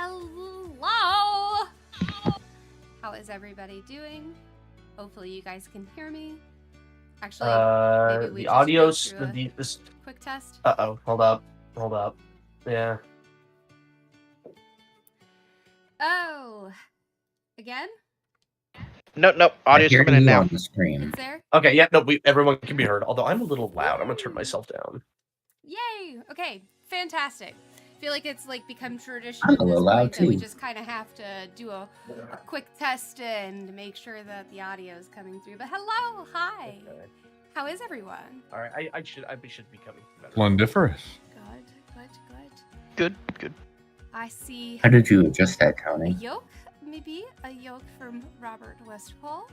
Hello! How is everybody doing? Hopefully you guys can hear me. Actually, maybe we the just audio's go through this. quick test. Hold up. Yeah. Oh, again? Nope. Audio's coming in now. On the screen. It's there? Okay, yeah, no, everyone can be heard. Although I'm a little loud. I'm gonna turn myself down. Yay! Okay, fantastic. I feel like it's like become tradition I'm at a this little loud point that we too. just kind of have to do a quick test and make sure that the audio is coming through. But hello, hi. Okay. How is everyone? All right, I should be coming better. Splendiferous. Good. Good. I see. How did you adjust that, A Tony? yoke, maybe a yoke from Robert Westphal.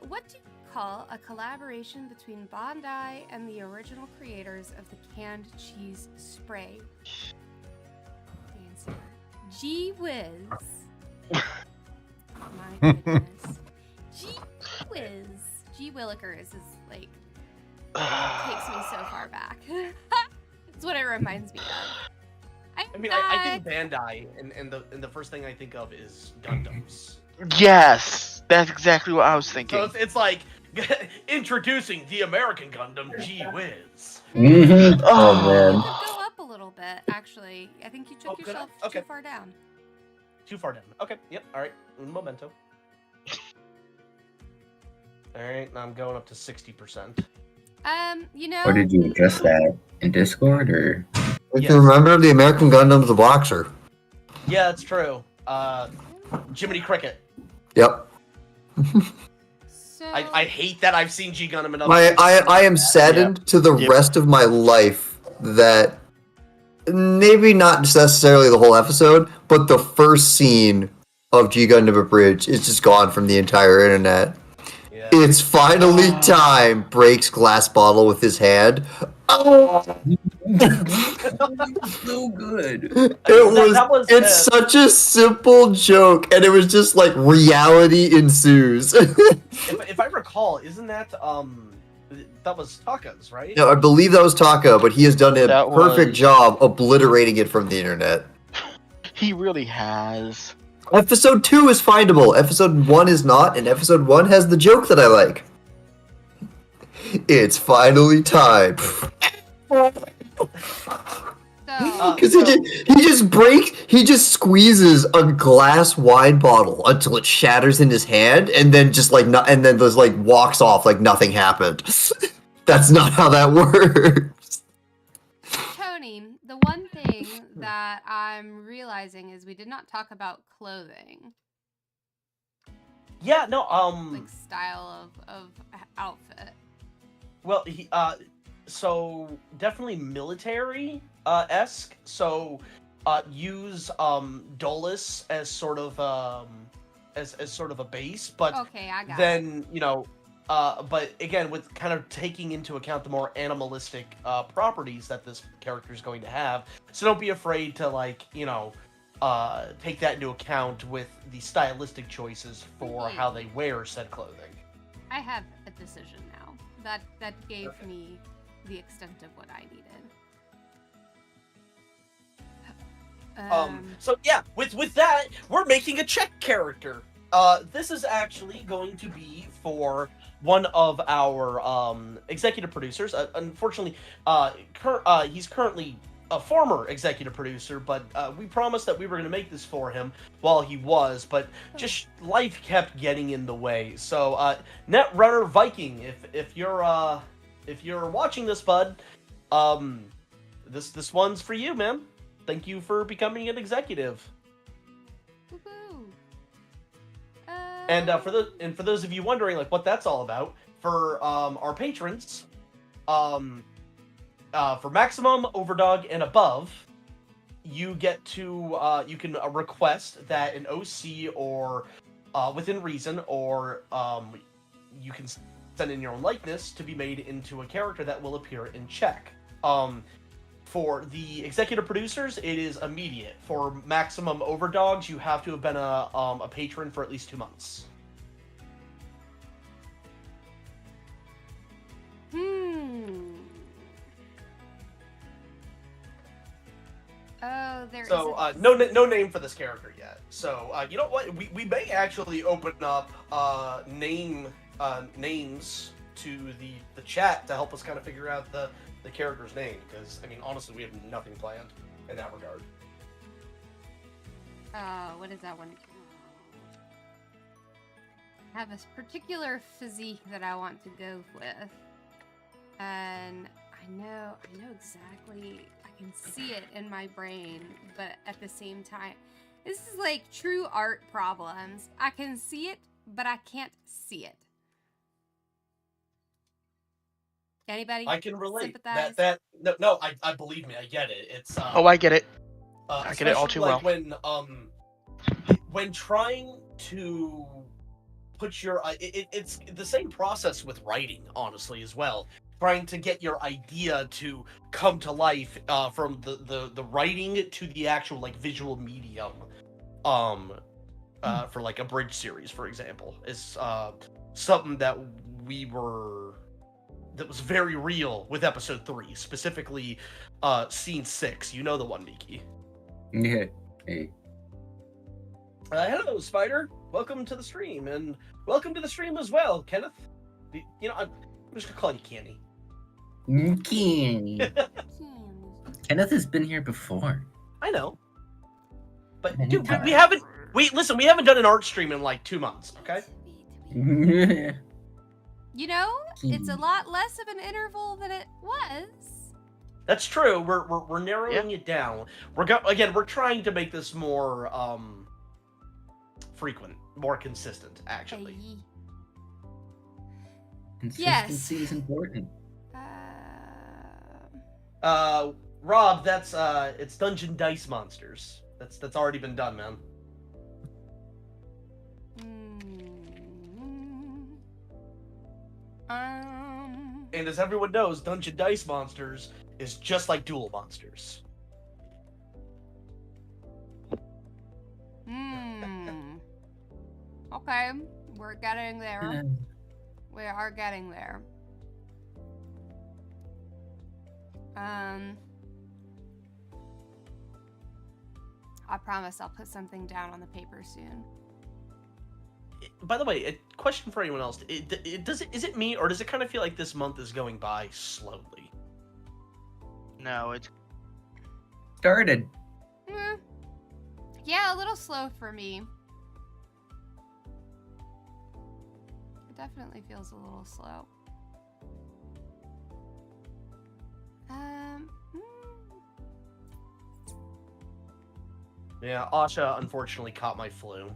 What do you call a collaboration between Bondi and the original creators of the canned cheese spray? The answer: Gee whiz. My goodness. Gee whiz. Gee Willikers is like takes me so far back. It's what it reminds me of. I think Bandai, and the first thing I think of is Gundams. Yes, that's exactly what I was thinking. So it's like introducing the American Gundam, Gee Whiz. Mm-hmm. Oh, You man. could go up a little bit, actually. I think you took could I? yourself Okay. too far down. Too far down. Okay, yep, alright. Un momento. Alright, now I'm going up to 60%. You know. Or did you adjust that in Discord, or? If Yes. you remember, the American Gundam's a boxer. Yeah, it's true. Jiminy Cricket. Yep. So, I hate that I've seen G Gundam enough. I am saddened to the Yep. rest of my life that maybe not necessarily the whole episode, but the first scene of G Gundam Abridged is just gone from the entire internet. Yeah. It's finally time. Breaks glass bottle with his hand. Oh. So good. It's such a simple joke, and it was just like reality ensues. If I recall, isn't that that was Taka's, right? No, I believe that was Taka, but he has done a That perfect was- job obliterating it from the internet. He really has. Episode 2 is findable. Episode 1 is not, and episode 1 has the joke that I like. It's finally time. so Because he just squeezes a glass wine bottle until it shatters in his hand, and then walks off like nothing happened. That's not how that works. Tony, the one thing that I'm realizing is we did not talk about clothing, Yeah, no, like style of outfit. well, he so definitely military esque. So use Dolus as sort of as sort of a base, but Okay, I got it. then but again with kind of taking into account the more animalistic properties that this character is going to have. So don't be afraid to take that into account with the stylistic choices for how they wear said clothing. I have a decision now. That gave me the extent of what I needed. So yeah, with that, we're making a Czech character. This is actually going to be for one of our executive producers. Unfortunately, he's currently a former executive producer, but we promised that we were going to make this for him while he was, but just life kept getting in the way. So, Netrunner Viking, if you're watching this, bud, this one's for you, man. Thank you for becoming an executive. Woohoo. And for those of you wondering what that's all about, for our patrons, for maximum overdog and above, you get to you can request that an OC or within reason, or you can send in your own likeness to be made into a character that will appear in Czech. For the executive producers, it is immediate. For maximum overdogs, you have to have been a patron for at least 2 months. Oh, there So, isn't. no name for this character yet. So, you know what? We may actually open up names to the chat to help us kind of figure out the character's name, because I mean, honestly, we have nothing planned in that regard. What is that one? I have a particular physique that I want to go with, and I know exactly. I can see it in my brain, but at the same time, this is like true art problems. I can see it, but I can't see it. Anybody? I can relate. Sympathize? No, I believe me, I get it. It's Oh, I get it. I get it all especially too like well. when trying to put your it's the same process with writing, honestly, as well. Trying to get your idea to come to life from the writing to the actual like visual medium. For like a bridge series, for example, is something that was very real with episode 3, specifically scene 6. You know the one, Miki. Yeah. Hey. Hello, Spider. Welcome to the stream, and welcome to the stream as well, Kenneth. You know, I'm just gonna call you Candy. Kenny. Kenneth has been here before. I know, but Many dude, we times. haven't. Listen, we haven't done an art stream in like 2 months. Okay. You know, it's a lot less of an interval than it was. That's true. We're narrowing it down. We're trying to make this more frequent, more consistent, actually. Consistency is important. Rob, that's it's Dungeon Dice Monsters. That's already been done, man. And as everyone knows, Dungeon Dice Monsters is just like Duel Monsters. Okay, we're getting there. We are getting there. I promise I'll put something down on the paper soon. By the way, a question for anyone else: is it me, or does it kind of feel like this month is going by slowly? No, it's Started. Yeah, a little slow for me. It definitely feels a little slow. Yeah, Asha unfortunately caught my flu.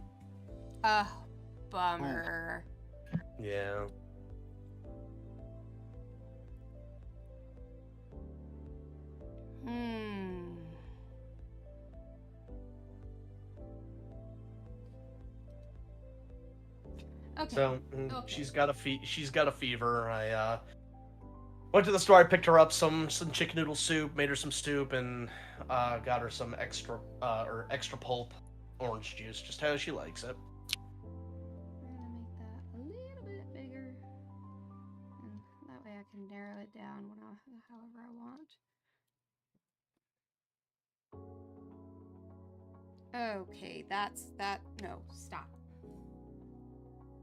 Bummer. Yeah. Okay. So she's got a fever. I went to the store. I picked her up some chicken noodle soup, made her some soup, and got her some extra pulp orange juice, just how she likes it. I'm gonna make that a little bit bigger, and that way I can narrow it down however I want. Okay, no, stop.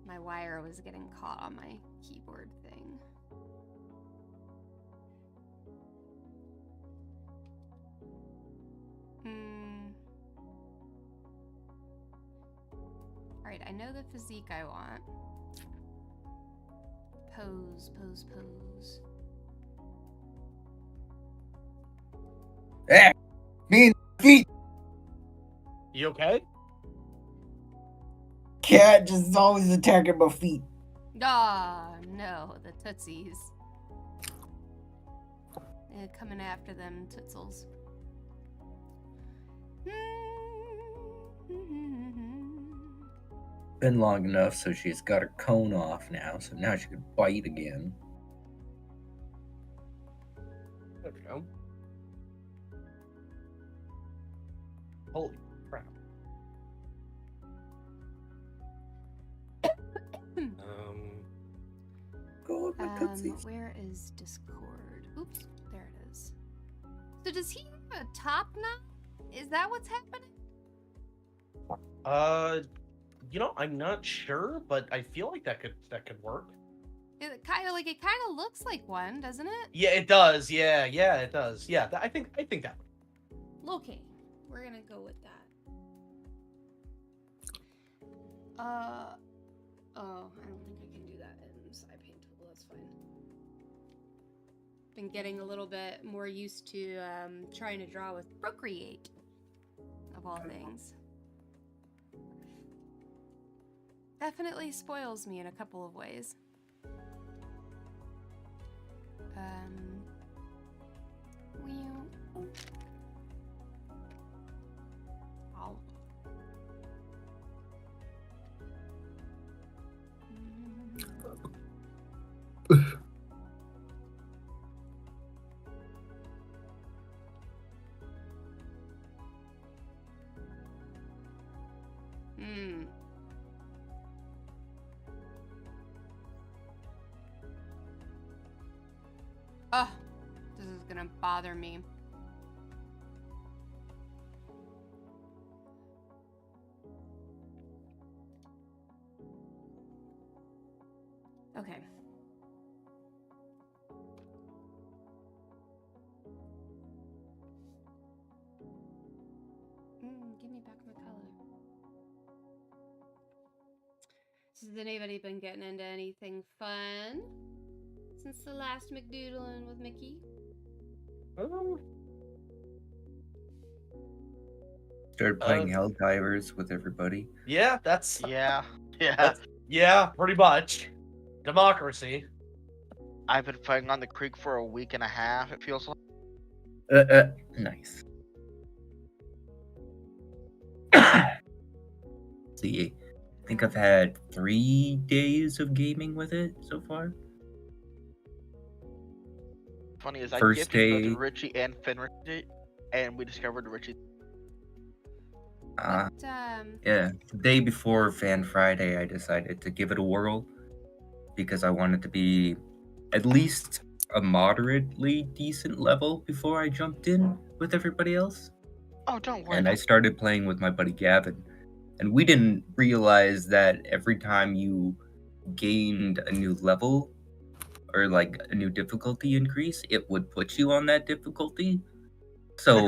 My wire was getting caught on my keyboard thing. Alright, I know the physique I want. Pose. Me feet. You okay? Cat just always attacking my feet. Ah, no, the tootsies. They're coming after them tootsels. Been long enough, so she's got her cone off now, so now she can bite again. There we go. Holy crap. Go my tootsies. Where is Discord? Oops, there it is. So does he have a top knot? Is that what's happening? I'm not sure, but I feel like that could work. It kind of looks like one, doesn't it? Yeah, it does. Yeah, it does. Yeah, I think that. Okay, we're gonna go with that. Oh, I don't think I can do that in SciPaint tool. That's fine. Been getting a little bit more used to trying to draw with Procreate, of all things. Definitely spoils me in a couple of ways. Ow. Hmm. Oh, this is gonna bother me. Okay. Give me back my color. Has anybody been getting into anything fun since the last Mikdoodling with Miki? Started playing Helldivers with everybody. Yeah, that's Yeah. yeah, pretty much. Democracy. I've been fighting on the creek for a week and a half, it feels like. Nice. See, I think I've had 3 days of gaming with it so far. Funny is I First gifted day- both Richie and Finrich, and we discovered Richie. Uh, But, yeah, the day before Fan Friday, I decided to give it a whirl because I wanted to be at least a moderately decent level before I jumped in with everybody else. Oh, don't worry. And I started playing with my buddy Gavin. And we didn't realize that every time you gained a new level or like a new difficulty increase, it would put you on that difficulty. So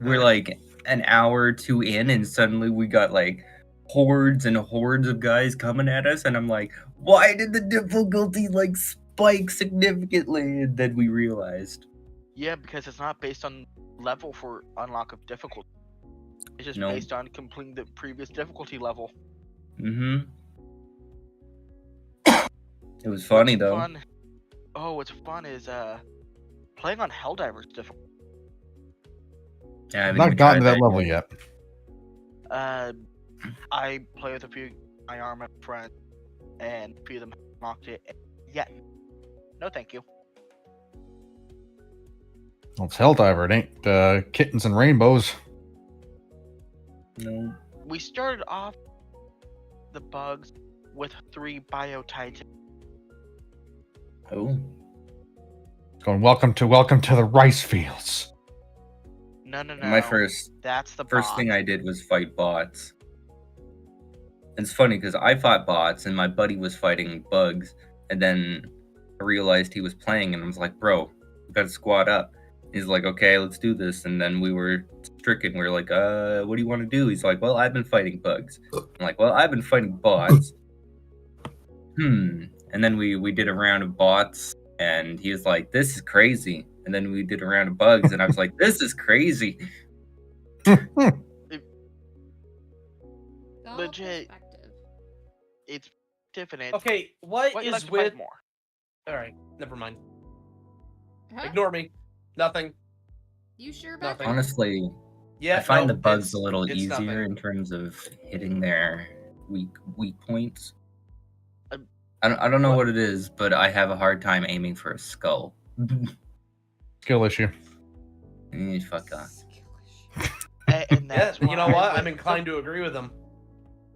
we're like an hour or two in, and suddenly we got like hordes and hordes of guys coming at us. And I'm like, why did the difficulty like spike significantly? And then we realized. Yeah, because it's not based on level for unlock of difficulty. It's just No. based on completing the previous difficulty level. Mm-hmm. It was funny though. What's fun is playing on Helldivers difficult. Yeah, I haven't Not even gotten to tried that level yet. I play with a few my armor friends, and a few of them unlocked it. Yeah, no, thank you. Well, it's Helldiver. It ain't kittens and rainbows. No. We started off the bugs with 3 biotitans. Oh. Going welcome to the rice fields. No. My first That's the First bot. thing I did was fight bots. It's funny because I fought bots and my buddy was fighting bugs, and then I realized he was playing, and I was like, "Bro, we gotta squad up." He's like, "Okay, let's do this." And then we were stricken. We were like, "What do you want to do?" He's like, "Well, I've been fighting bugs." I'm like, "Well, I've been fighting bots." And then we did a round of bots, and he was like, "This is crazy." And then we did a round of bugs, and I was like, "This is crazy." all Legit. perspective. It's different. Okay, what What you is like to with? fight more? All right, never mind. Huh? Ignore me. Nothing. You sure about Nothing. that? Honestly, Yeah, I find no, the bugs a it's- little it's easier nothing. in terms of hitting their weak points. Um, I don't know what- what it is, but I have a hard time aiming for a skull. Skill issue. Fuck off. And Yeah, that's you know why what? with I'm inclined to agree with him.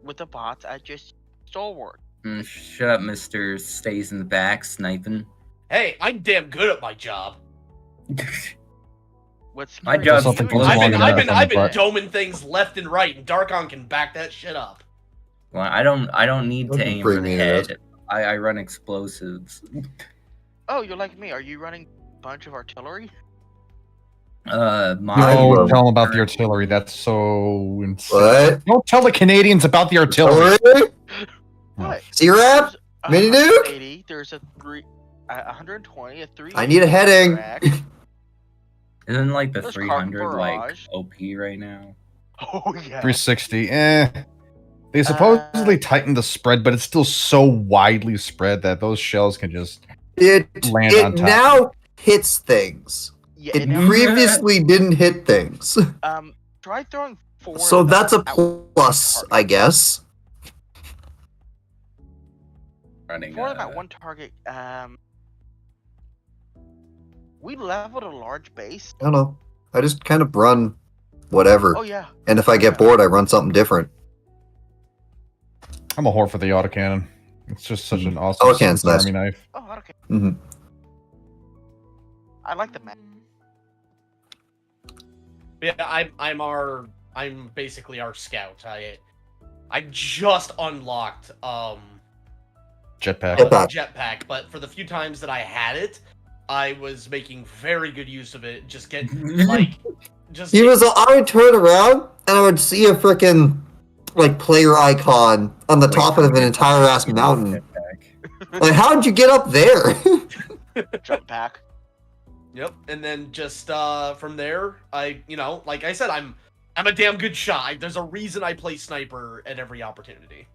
with the bots, I just stalwart. Shut up, Mister. Stays in the back sniping. Hey, I'm damn good at my job. What's My scary job- is Something you goes just- long I've enough on been the butt. doming things left and right, and Darkon can back that shit up. Well, I don't need to Don't aim bring for the me into this. head. I run explosives. Oh, you're like me. Are you running a bunch of artillery? My No, tell them about the artillery. That's so insane. What? Don't tell the Canadians about the artillery. Artillery? What? C-Rap? There's a Mini nuke? 180, there's a 120, a 3. I need a heading. Isn't like the There's 300 like Barrage. OP right now? Oh yeah. 360. They supposedly tightened the spread, but it's still so widely spread that those shells can just It land on top. now hits things. Yeah, It and now, previously didn't hit things. try throwing 4. So of that's a them at one plus, target. I guess. Running. 4 of them at one target. We leveled a large base. I don't know. I just kind of run whatever. Oh yeah. And if I get bored, I run something different. I'm a whore for the autocannon. It's just such an awesome Autocannon's nice. army knife. Oh, okay. hmm I like the map. Yeah, I'm basically our scout. I just unlocked Jetpack. jetpack, but for the few times that I had it, I was making very good use of it. Just get like just He was. I would turn around and I would see a freaking like player icon on the top of an entire ass mountain. Like, how did you get up there? Jump pack. Yep, and then just from there, like I said, I'm a damn good shot. There's a reason I play sniper at every opportunity.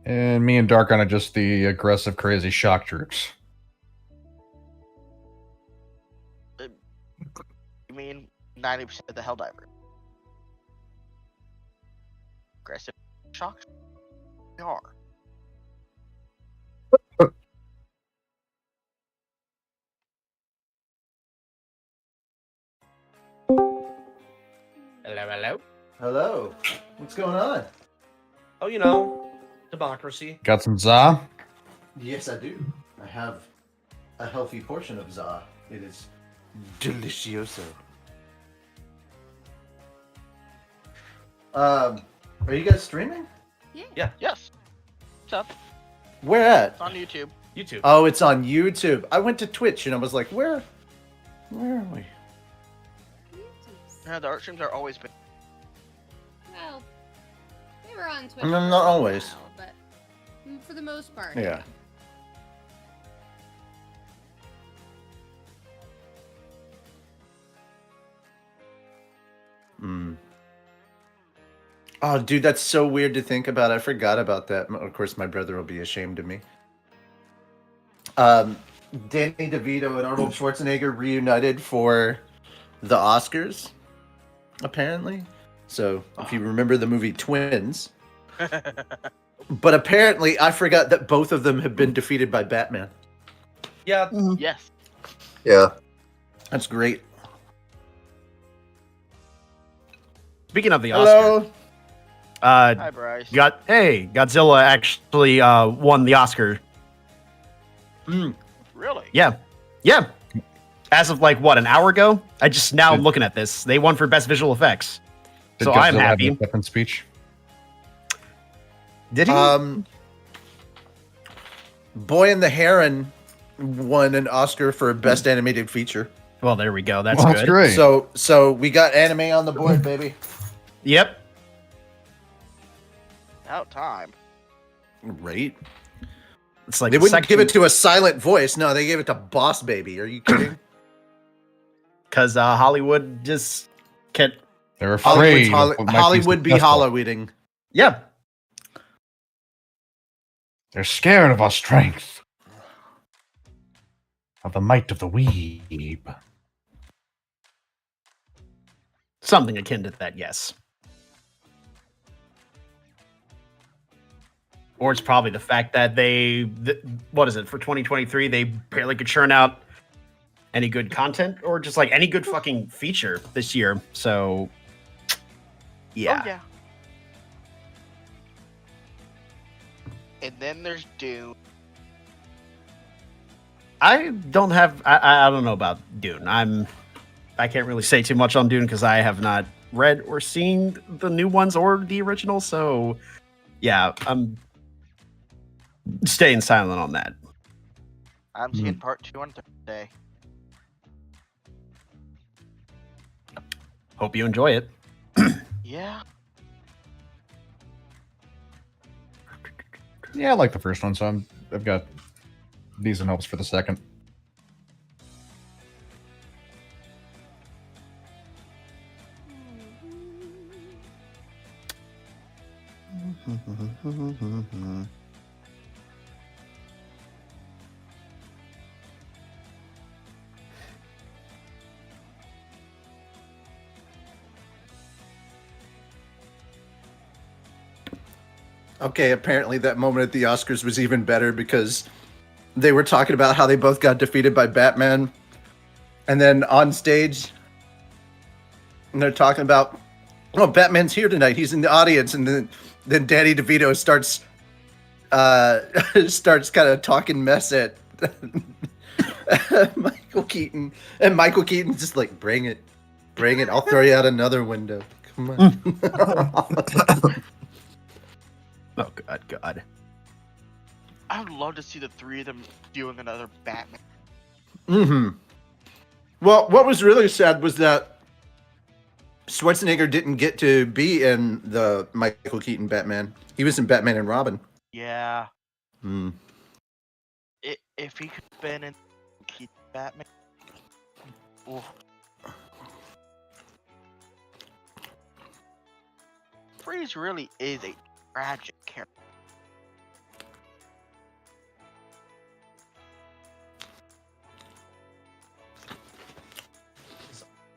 And me and Darkon are just the aggressive, crazy shock troops. You mean 90% of the Helldiver? Aggressive shock. They are. Hello. Hello. What's going on? Oh, democracy. Got some za. Yes, I do. I have a healthy portion of za. It is delicioso. Are you guys streaming? Yes. What's up? Where at? It's on YouTube. YouTube. Oh, it's on YouTube. I went to Twitch and I was like, where are we? Yeah, the art streams are always been. Well, they were on Twitch. No, for a not always. while, but for the most part. Yeah. Hmm. Oh, dude, that's so weird to think about. I forgot about that. Of course, my brother will be ashamed of me. Danny DeVito and Arnold Schwarzenegger reunited for the Oscars, apparently. So, if you remember the movie Twins. But apparently, I forgot that both of them have been defeated by Batman. Yeah, Yes. Yeah. That's great. Speaking of the Hello. Oscar, Hi, Bryce. Godzilla actually won the Oscar. Really? Yeah. As of like what, an hour ago? I just now Did- looking at this. They won for best visual effects. Did So I'm Godzilla have happy. an acceptance speech? Did he? Boy and the Heron won an Oscar for Best Animated Feature. Well, there we go. That's Well, good. that's great. So we got anime on the board, baby. Yep. About time. Right? It's like They the wouldn't give it second- to a silent voice. No, they gave it to Boss Baby. Are you kidding? because Hollywood just can't. They're afraid. Hollywood's of what might be Hollywood be successful. Hollowweeding. Yeah. They're scared of our strength. Of the might of the weeb. Something akin to that, yes. Or it's probably the fact that what is it, for 2023, they barely could churn out any good content or just like any good fucking feature this year. So, yeah. Oh, yeah. And then there's Dune. I don't know about Dune. I'm I can't really say too much on Dune because I have not read or seen the new ones or the original. So, yeah, I'm staying silent on that. I'm seeing part 2 on Thursday. Hope you enjoy it. Yeah. Yeah, I like the first one, so I've got decent hopes for the second. Okay, apparently that moment at the Oscars was even better because they were talking about how they both got defeated by Batman. And then on stage, and they're talking about, oh, Batman's here tonight. He's in the audience. And then Danny DeVito starts kind of talking mess at Michael Keaton. And Michael Keaton's just like, bring it. I'll throw you out another window. Come on. Oh, God. I would love to see the three of them doing another Batman. Mm-hmm. Well, what was really sad was that Schwarzenegger didn't get to be in the Michael Keaton Batman. He was in Batman and Robin. Yeah. Hmm. If he could have been in Keaton Batman. Ooh. Freeze really is a tragic character.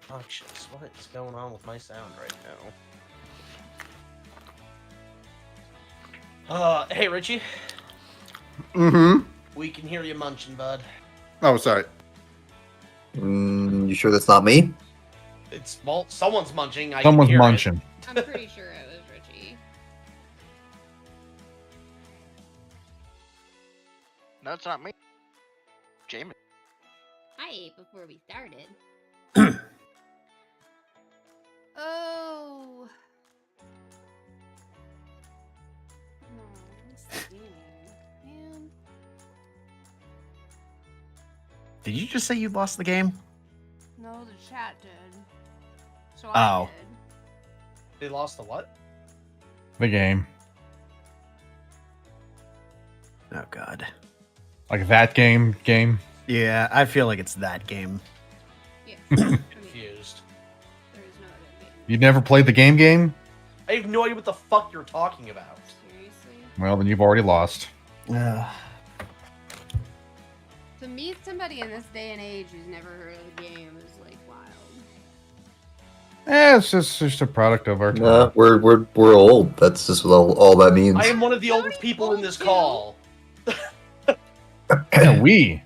Obnoxious. What is going on with my sound right now? Hey Richie. Mm-hmm. We can hear you munching, bud. Oh, sorry. You sure that's not me? Well, someone's munching. I Someone's can hear munching. I'm pretty sure it was Richie. No, it's not me. Jamin. I ate before we started. Oh. Man. Did you just say you lost the game? No, the chat did. So Oh. I did. They lost the what? The game. Oh, God. Like that game. Yeah, I feel like it's that game. Yeah. I mean, Confused. there is no other game. You never played the game? I have no idea what the fuck you're talking about. Seriously? Well, then you've already lost. To meet somebody in this day and age who's never heard of the game is like wild. It's just a product of our time. No, we're old. That's just all that means. I am one of the oldest people in this call. We.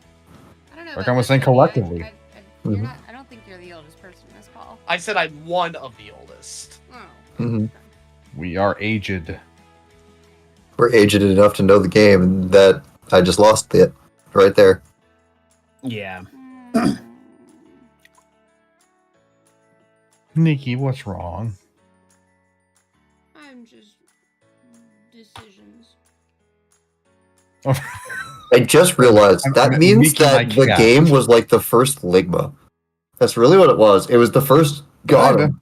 I don't know. Like about I was this saying one, collectively. you're not, I don't think you're the oldest person in this call. I said I'm one of the oldest. Oh. Mhm. We are aged. We're aged enough to know the game, and that I just lost it right there. Yeah. Mm. Nikki, what's wrong? I'm just decisions. I just realized that I'm means making that my the cat. game was like the first Ligma. That's really what it was. It was the first Gundam.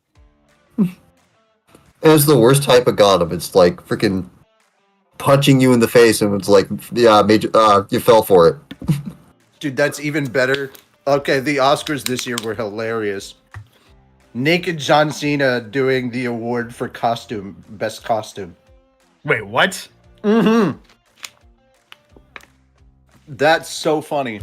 It was the worst type of Gundam. It's like freaking punching you in the face, and it's like, yeah, you fell for it. Dude, that's even better. Okay, the Oscars this year were hilarious. Naked John Cena doing the award for best costume. Wait, what? Mm-hmm. That's so funny.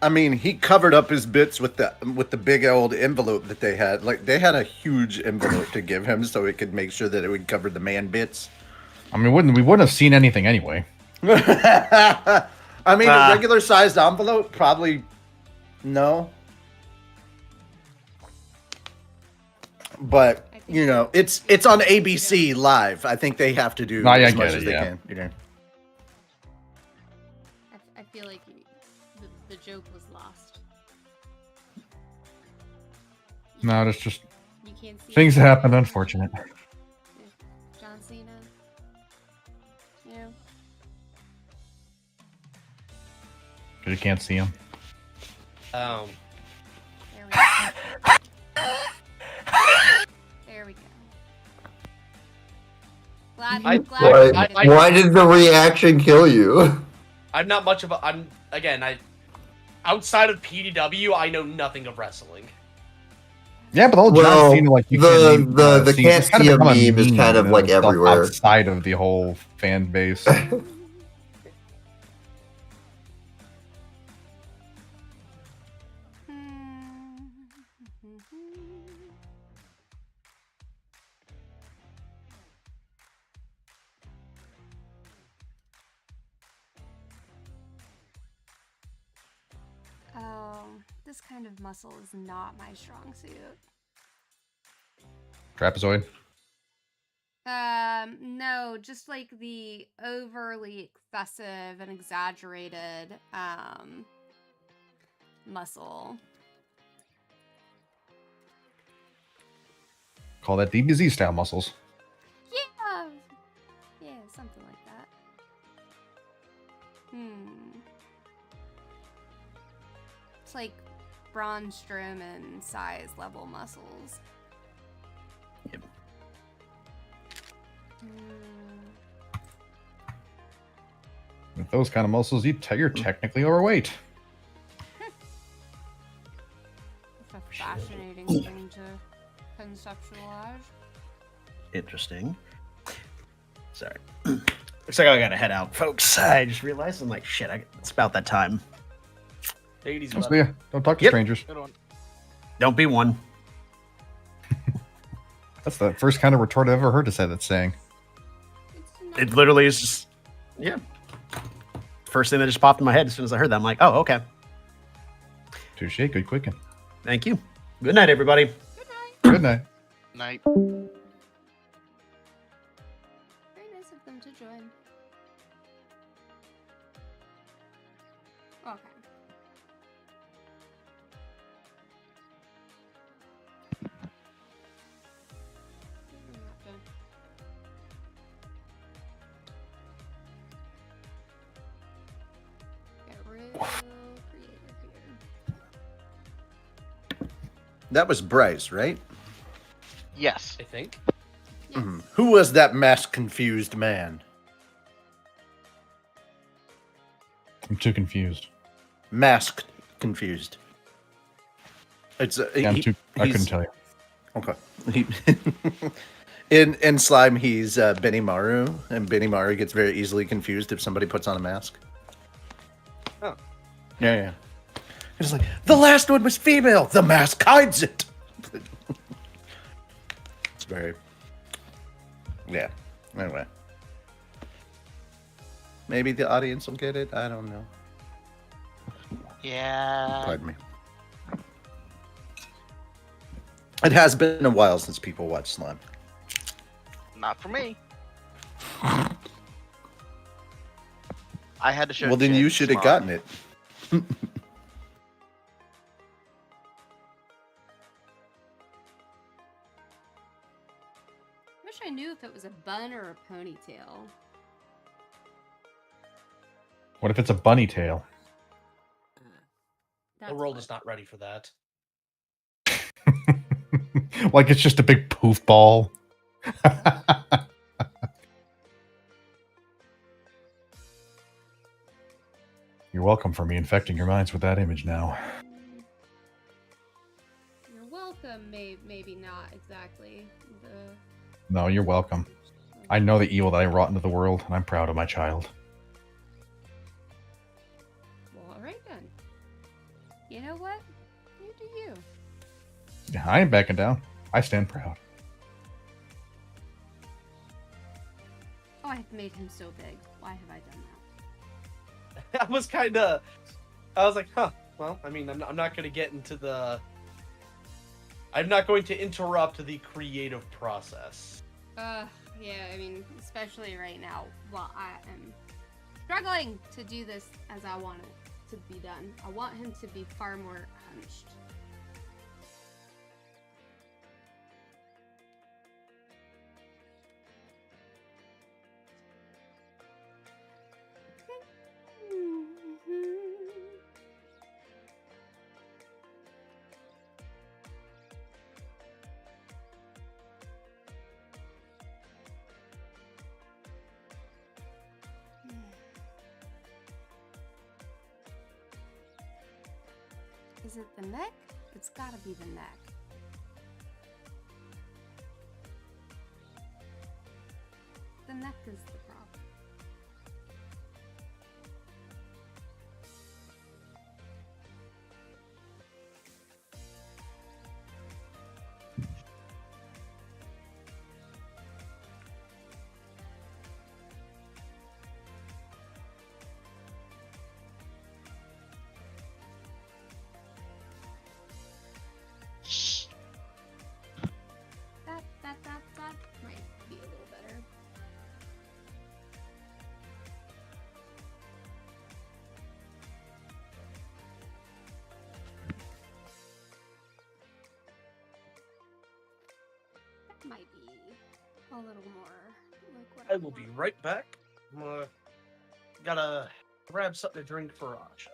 I mean, he covered up his bits with the big old envelope that they had. Like, they had a huge envelope to give him so it could make sure that it would cover the man bits. I mean, we wouldn't have seen anything anyway. I mean, a regular sized envelope, probably no. But you know, it's on ABC Live. I think they have to do as much as they can. You know. I feel like the the joke was lost. No, it's just You can't see things it. happen. Unfortunate. John Cena. Yeah. You can't see him. Um, There we go. There we go. Glad I- glad Why did the reaction kill you? I'm not much of a. Outside of PDW, I know nothing of wrestling. Yeah, but the whole John Well, Cena, like you the- can't the see, can't it's kind see of a become a meme is kind of, in like, itself everywhere. outside of the whole fan base. Oh, this kind of muscle is not my strong suit. Trapezoid. No, just like the overly excessive and exaggerated muscle. Call that DBZ style muscles. Yeah. Yeah, something like that. It's like Braun Strowman size level muscles. Yep. With those kind of muscles, you're technically overweight. It's a fascinating thing to conceptualize. Interesting. Sorry. Looks like I gotta head out, folks. I just realized I'm like, shit, it's about that time. Take it easy, Must bud. be. Don't talk to Yep. strangers. Good one. Don't be one. That's the first kind of retort I've ever heard to say that saying. It literally is just, yeah. First thing that just popped in my head as soon as I heard that. I'm like, oh, okay. Touche. Good quicking. Thank you. Good night, everybody. Good night. Night. Very nice of them to join. Okay. Get real creative here. That was Bryce, right? Yes. I think. Yes. Who was that mask confused man? I'm too confused. Masked confused. It's Yeah, I couldn't he's- tell you. Okay. In Slime, he's Benny Maru, and Benny Maru gets very easily confused if somebody puts on a mask. Oh. Yeah. It's like, the last one was female. The mask hides it. It's very. Yeah. Anyway. Maybe the audience will get it. I don't know. Yeah. Pardon me. It has been a while since people watched Slime. Not for me. I had to show. Well, then Jen you should have tomorrow. gotten it. Wish I knew if it was a bun or a ponytail. What if it's a bunny tail? That's The world what- is not ready for that. Like it's just a big poof ball. You're welcome for me infecting your minds with that image now. You're welcome. Maybe not exactly. No, you're welcome. I know the evil that I wrought into the world, and I'm proud of my child. Well, all right then. You know what? You do you. Yeah, I ain't backing down. I stand proud. Oh, I've made him so big. Why have I done that? I was like, huh. Well, I mean, I'm not going to get into the. I'm not going to interrupt the creative process. Yeah, I mean, especially right now, while I am struggling to do this as I want it. to be done. I want him to be far more hunched. Is it the neck? It's gotta be the neck. The neck is the problem. That might be a little better. That might be a little more like what I will be right back. Gotta grab something to drink for Asha.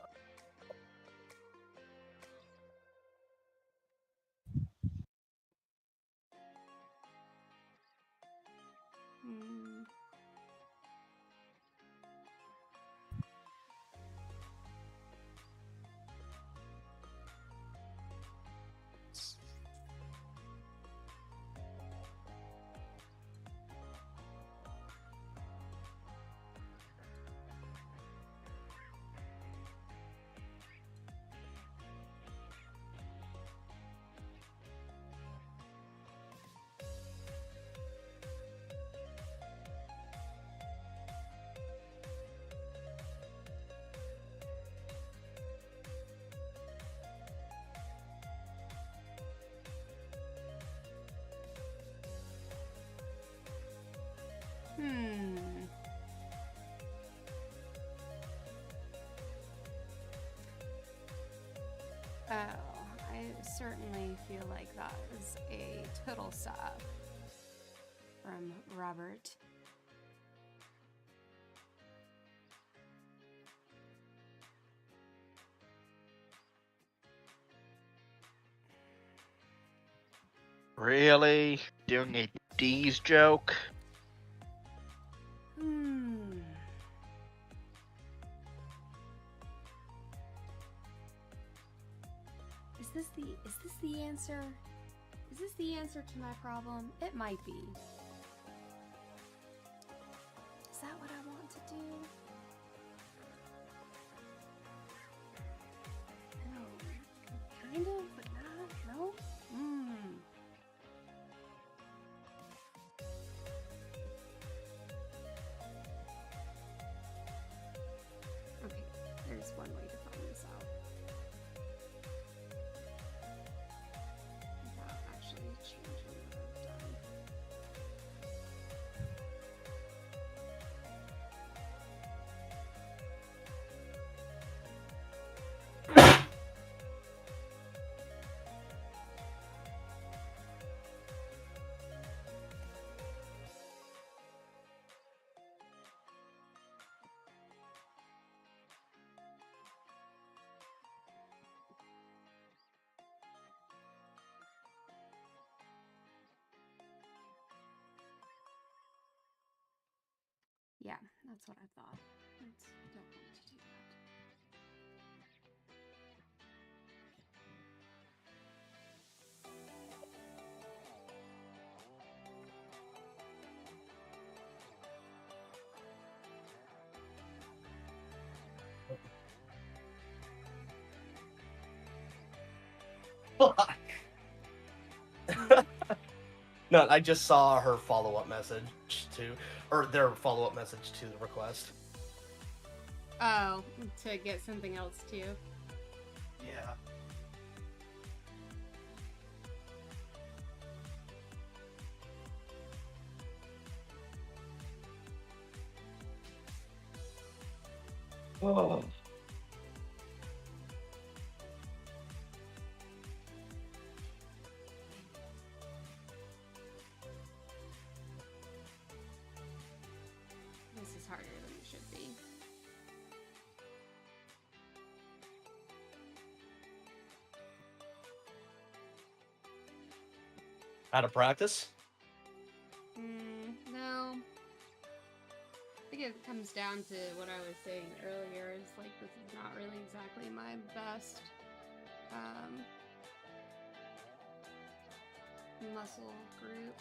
Hmm. Oh, I certainly feel like that is a total stop from Robert. Really? Doing a D's joke? Is this the answer? Is this the answer to my problem? It might be. Is that what I want to do? No. Kind of, but not. No? Okay, there's one way to find this out. Without actually changing what I've done. Yeah, that's what I thought. Don't want to do that. Fuck. No, I just saw her follow-up message or their follow-up message to the request. Oh, to get something else too. Yeah. Oh. should be. Out of practice? No. I think it comes down to what I was saying earlier. Is like this is not really exactly my best muscle group.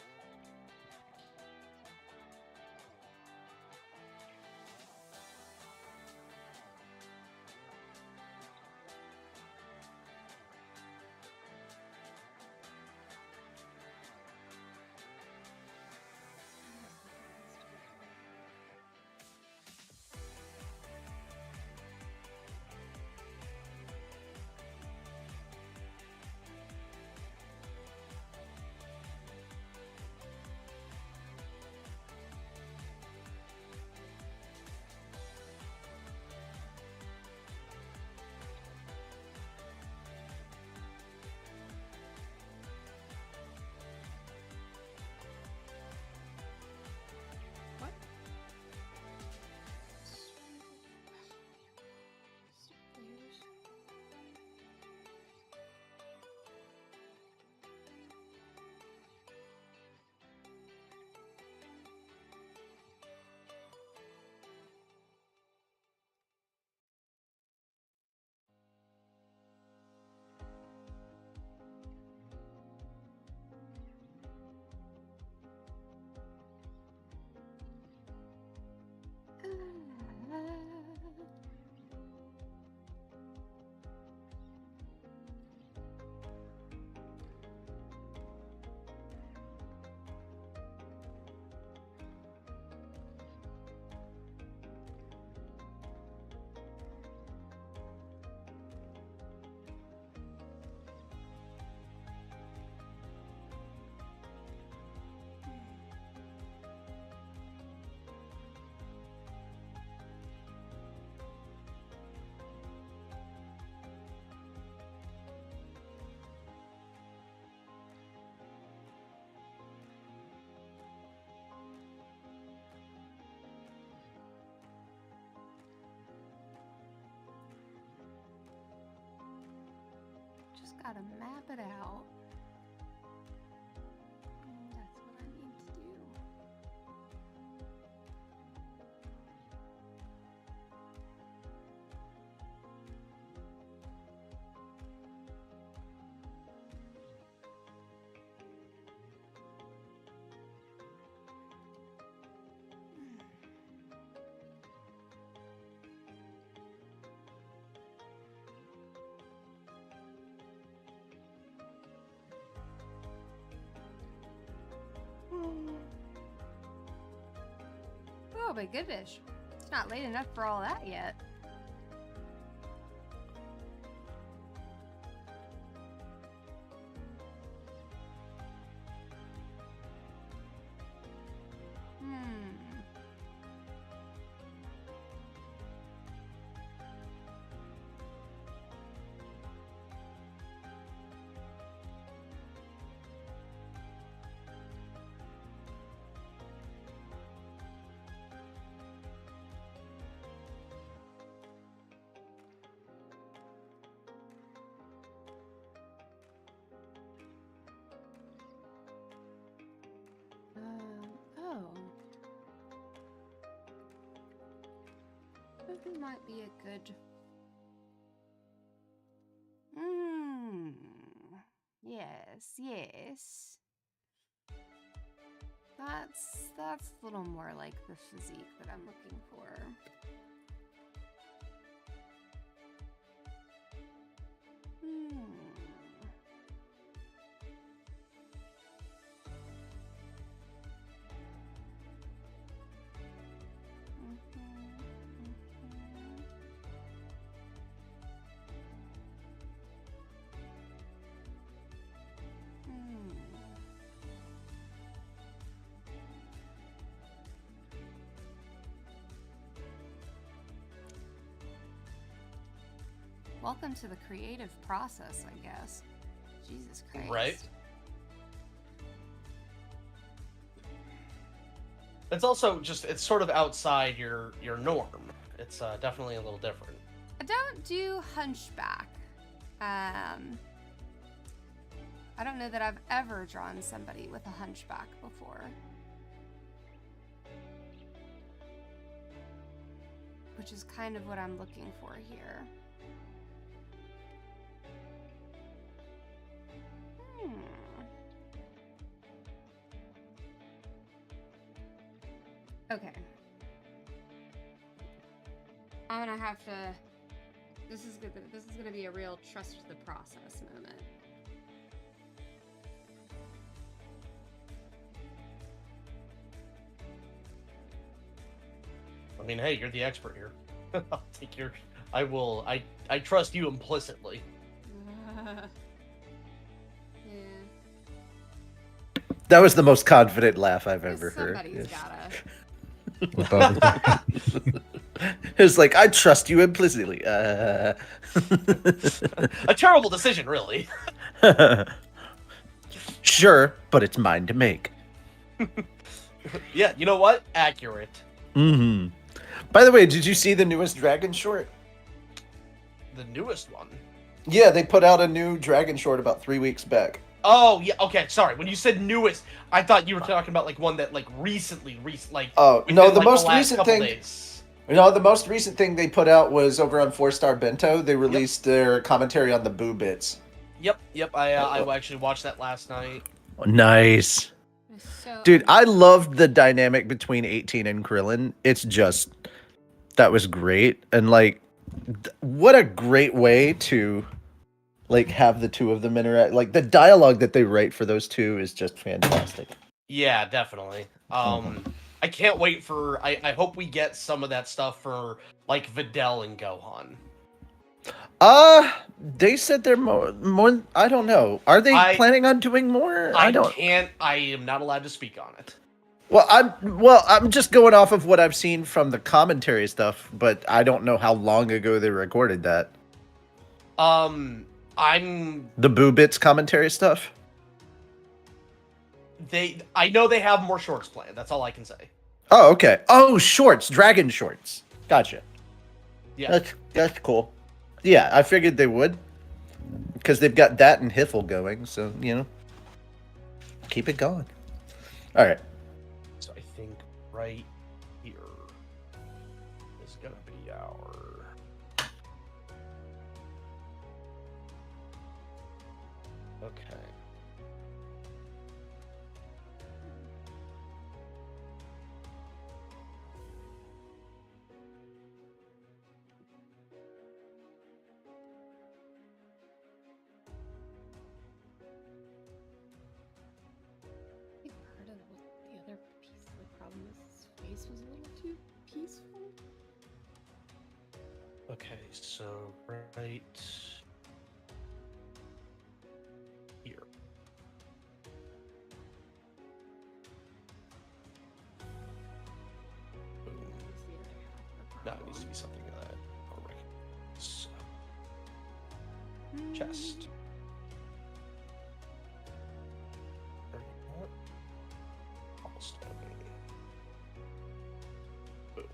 What? Players. Just gotta map it out. That's what I need to do. Oh my goodness. It's not late enough for all that yet. Oh. This might be a good. Yes, yes. That's a little more like the physique that I'm looking for. Welcome to the creative process, I guess. Jesus Christ. Right? It's also just it's sort of outside your norm. It's definitely a little different. I don't do hunchback. I don't know that I've ever drawn somebody with a hunchback before. Which is kind of what I'm looking for here. Okay. I'm gonna have to. This is gonna be a real trust the process moment. I mean, hey, you're the expert here. I'll take your. I will. I trust you implicitly. Yeah. That was the most confident laugh I've ever heard. Somebody's gotta. It's like, I trust you implicitly. A terrible decision, really. Sure, but it's mine to make. Yeah, you know what? Accurate. Mm-hmm. By the way, did you see the newest Dragon short? The newest one. Yeah, they put out a new Dragon short about 3 weeks back. Oh yeah, okay. Sorry, when you said newest, I thought you were talking about like one that like recently, like. Oh within, no, the like, most last recent couple thing. Days. No, the most recent thing they put out was over on 4-Star Bento. They released their commentary on the Boo Bits. Yep. I actually watched that last night. Nice. So, Dude, I loved the dynamic between 18 and Krillin. It's just, that was great. And like, what a great way to like have the two of them interact. Like the dialogue that they write for those two is just fantastic. Yeah, definitely. I can't wait for. I hope we get some of that stuff for like Videl and Gohan. They said they're more. I don't know. Are they planning on doing more? I don't. I am not allowed to speak on it. Well, I'm just going off of what I've seen from the commentary stuff, but I don't know how long ago they recorded that. I'm the Boo Bits commentary stuff. I know they have more shorts planned. That's all I can say. Oh, okay. Oh, shorts, Dragon shorts. Gotcha. Yeah, that's cool. Yeah, I figured they would, because they've got that and Hiffle going. So keep it going. All right. So I think right here is gonna be our. Okay. I think part of the other piece of the problem is his face was a little too peaceful. Okay, so right here. Boom. No, it needs to be something of that. All right. So, chest. Almost done. Boom.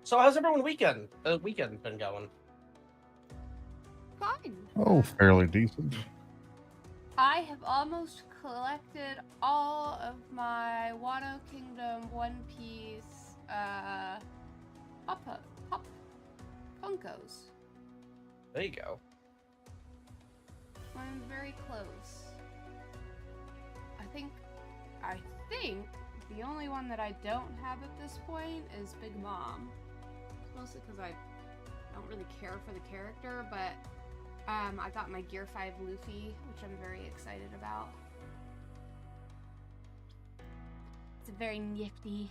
So how's everyone weekend been going? Fine. Oh, fairly decent. I have almost collected all of my Wano Kingdom One Piece Pop Funkos. There you go. I'm very close. I think the only one that I don't have at this point is Big Mom. It's mostly because I don't really care for the character, but I got my Gear 5 Luffy, which I'm very excited about. It's very nifty.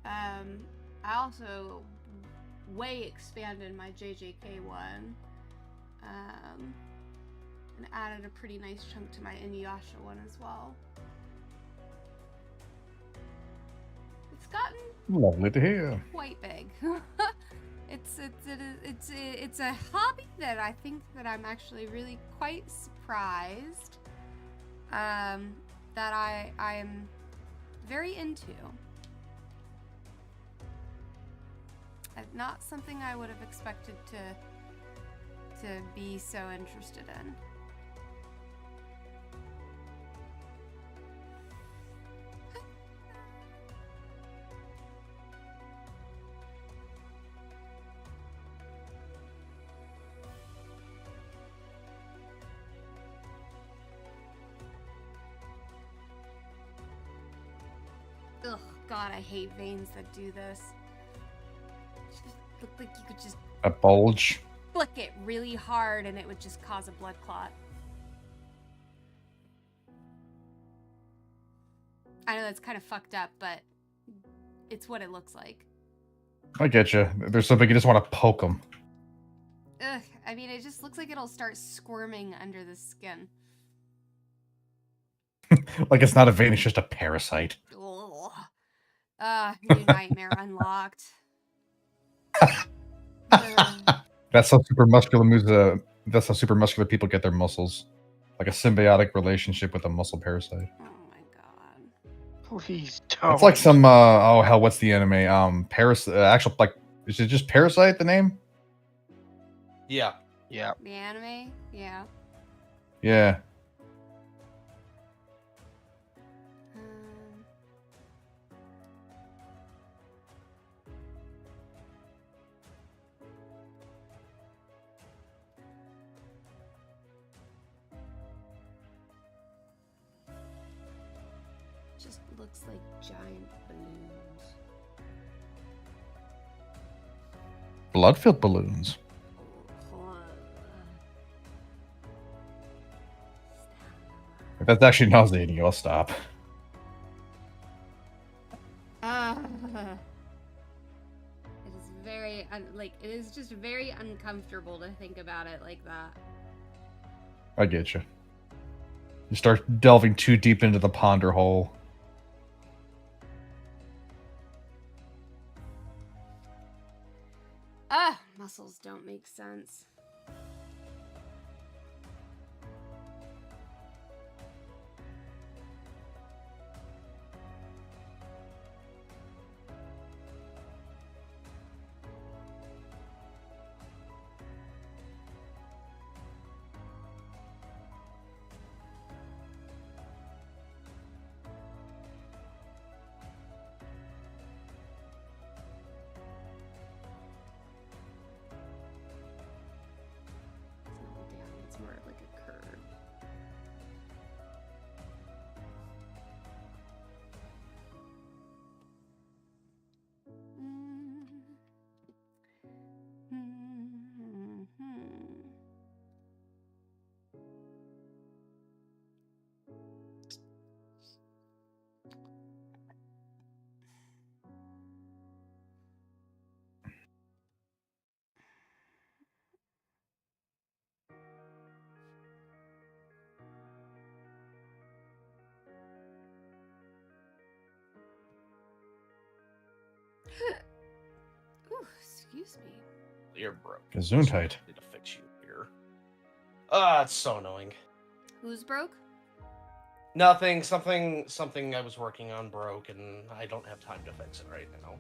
I also way expanded my JJK one. And added a pretty nice chunk to my Inuyasha one as well. It's gotten Lovely to hear. quite big. It's a hobby that I think that I'm actually really quite surprised that I am very into. Not something I would have expected to be so interested in. Ugh, God, I hate veins that do this. Just look like you could just A bulge. flick it really hard and it would just cause a blood clot. I know that's kind of fucked up, but it's what it looks like. I get you. There's something you just want to poke them. Ugh, I mean, it just looks like it'll start squirming under the skin. Like it's not a vein, it's just a parasite. Ugh. New nightmare unlocked. Ugh. That's how super muscular moves. That's how super muscular people get their muscles, like a symbiotic relationship with a muscle parasite. Oh my god. Please don't. It's like some oh hell, what's the anime? Actual like is it just Parasite the name? Yeah. Yeah. The anime? Yeah. Yeah. Just looks like giant balloons. Blood-filled balloons. If that's actually nauseating you, I'll stop. It is very it is just very uncomfortable to think about it like that. I get you. You start delving too deep into the ponder hole. Muscles don't make sense. It's more of like a curve. Ooh, excuse me. You're broke. Gesundheit. Need to fix you here. It's so annoying. Who's broke? Nothing. Something I was working on broke, and I don't have time to fix it right now.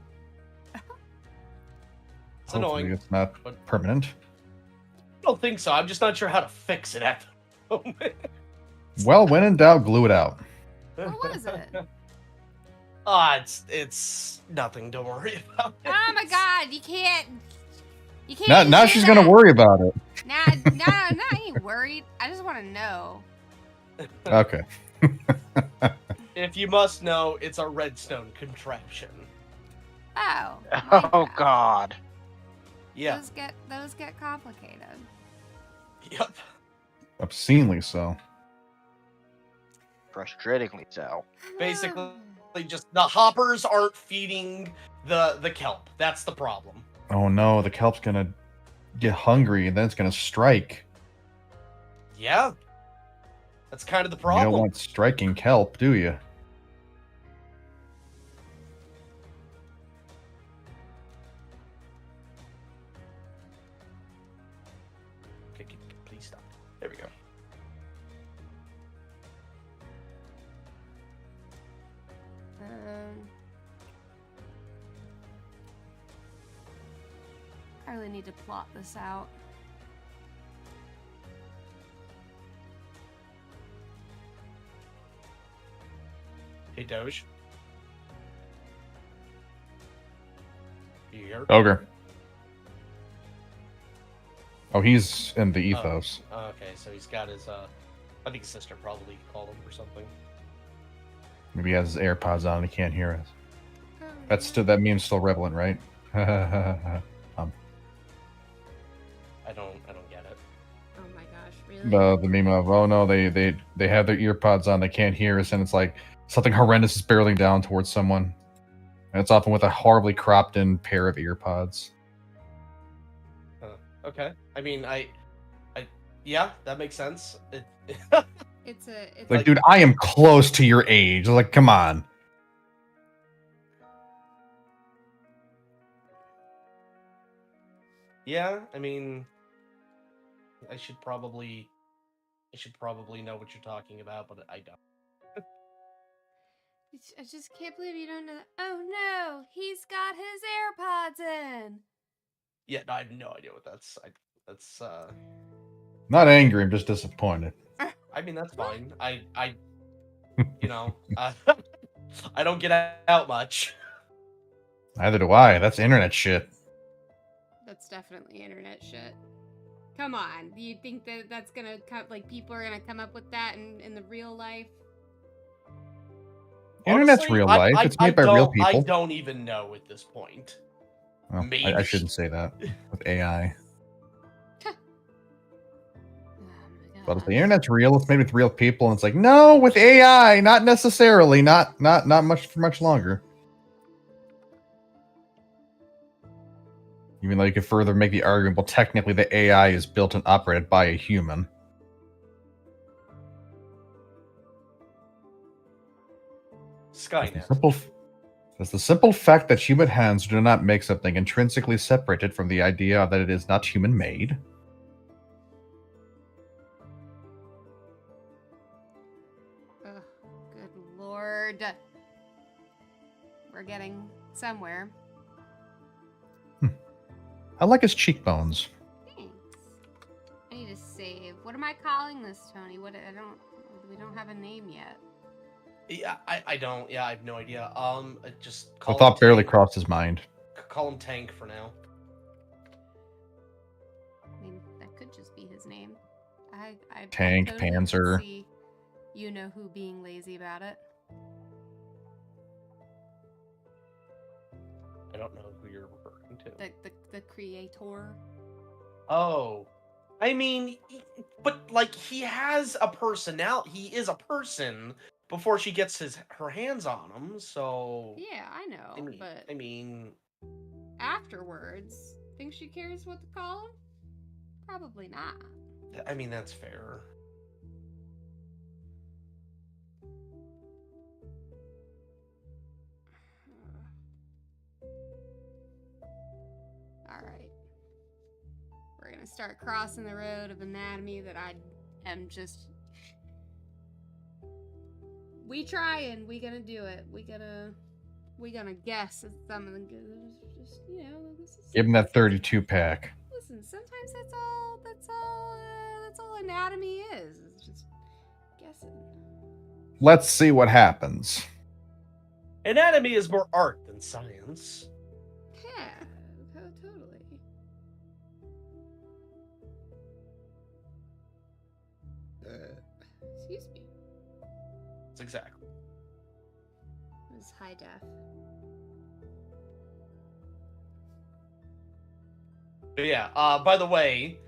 It's Hopefully annoying. it's not but- permanent. I don't think so. I'm just not sure how to fix it at the moment. Well, when in doubt, glue it out. What was it? It's nothing. Don't worry about it. Oh my god, you can't. You can't. Now just say she's gonna that. worry about it. Nah, I ain't worried. I just want to know. Okay. If you must know, it's a redstone contraption. Oh. Oh Minecraft. God. Yeah. Those get complicated. Yep. Obscenely so. Frustratingly so. Basically, just the hoppers aren't feeding the kelp. That's the problem. Oh no, the kelp's gonna get hungry and then it's gonna strike. Yeah. That's kind of the You problem. don't want striking kelp, do you? Okay, please stop. There we go. I really need to plot this out. Hey, Doge. You here? Ogre. Oh, he's in the ethos. Oh, okay, so he's got his, I think his sister probably called him or something. Maybe he has his AirPods on and he can't hear us. That meme's still relevant, right? I don't get it. Oh my gosh, really? The meme of, oh no, they have their earpods on, they can't hear us, and it's like something horrendous is barreling down towards someone. And it's often with a horribly cropped in pair of earpods. Okay. I mean, yeah, that makes sense. It's Like, dude, I am close to your age. Like, come on. Yeah, I mean, I should probably know what you're talking about, but I don't. I just can't believe you don't know that. Oh no, he's got his AirPods in. Yeah, no, I have no idea what that's. That's Not angry, I'm just disappointed. I mean, that's fine. I you know, I don't get out much. Neither do I. That's internet shit. That's definitely internet shit. Come on, do you think that that's gonna come? Like, people are gonna come up with that in the real life? Internet's Honestly, real life. It's made by real people. I don't even know at this point. Oh, Maybe. I shouldn't say that with AI. But if the internet's real, it's made with real people, and it's like, no, with AI, not necessarily, not much for much longer. Even though you could further make the argument, well, technically the AI is built and operated by a human. Skynet. It's the simple fact that human hands do not make something intrinsically separated from the idea that it is not human-made. Ugh, good lord. We're getting somewhere. I like his cheekbones. Thanks. I need to save. What am I calling this, Tony? We don't have a name yet. Yeah, I don't. Yeah, I have no idea. Just The call thought him barely Tank. crossed his mind. Call him Tank for now. I mean, that could just be his name. I Tank, totally Panzer. could see you know who being lazy about it. I don't know who you're referring to. The creator. Oh, I mean, but like he has a personality. He is a person before she gets her hands on him. So Yeah, I know, I mean, afterwards, think she cares what to call him? Probably not. I mean that's fair. Alright. We're gonna start crossing the road of anatomy that I am just... We trying. We gonna do it. We gonna guess at some of the... Just, you know, this is... Give him that 32 pack. Listen, sometimes that's all anatomy is. It's just guessing. Let's see what happens. Anatomy is more art than science. Yeah, totally. Excuse me. That's exactly. It was high def. But yeah, by the way,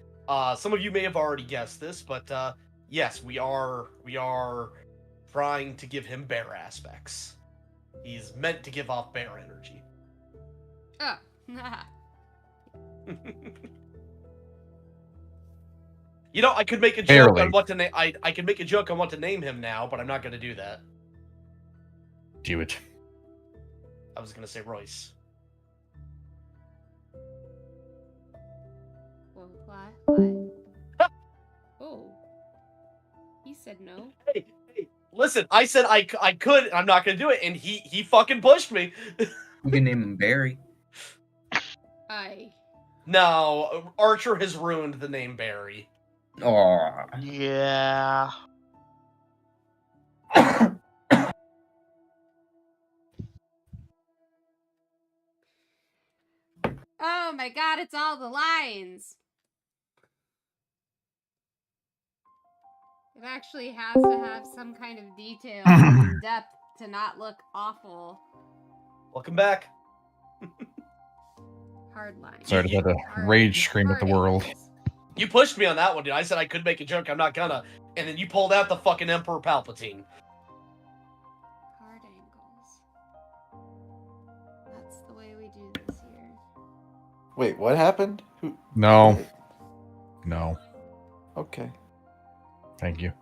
some of you may have already guessed this, but yes, we are trying to give him bear aspects. He's meant to give off bear energy. Oh. You know, I could make a joke Barely. on what to name. I could make a joke on what to name him now, but I'm not going to do that. Do it. I was going to say Royce. Well, what? Oh. He said no. Hey, listen, I said I could, and I'm not going to do it, and he fucking pushed me. You can name him Barry. No, Archer has ruined the name Barry. Aw. Yeah. Oh my god, it's all the lines. It actually has to have some kind of detail and depth to not look awful. Welcome back. Hard lines. Sorry to have to rage scream at the world. You pushed me on that one, dude. I said I could make a joke. I'm not gonna. And then you pulled out the fucking Emperor Palpatine. Hard angles. That's the way we do this here. Wait, what happened? Who? No. No. Okay. Thank you.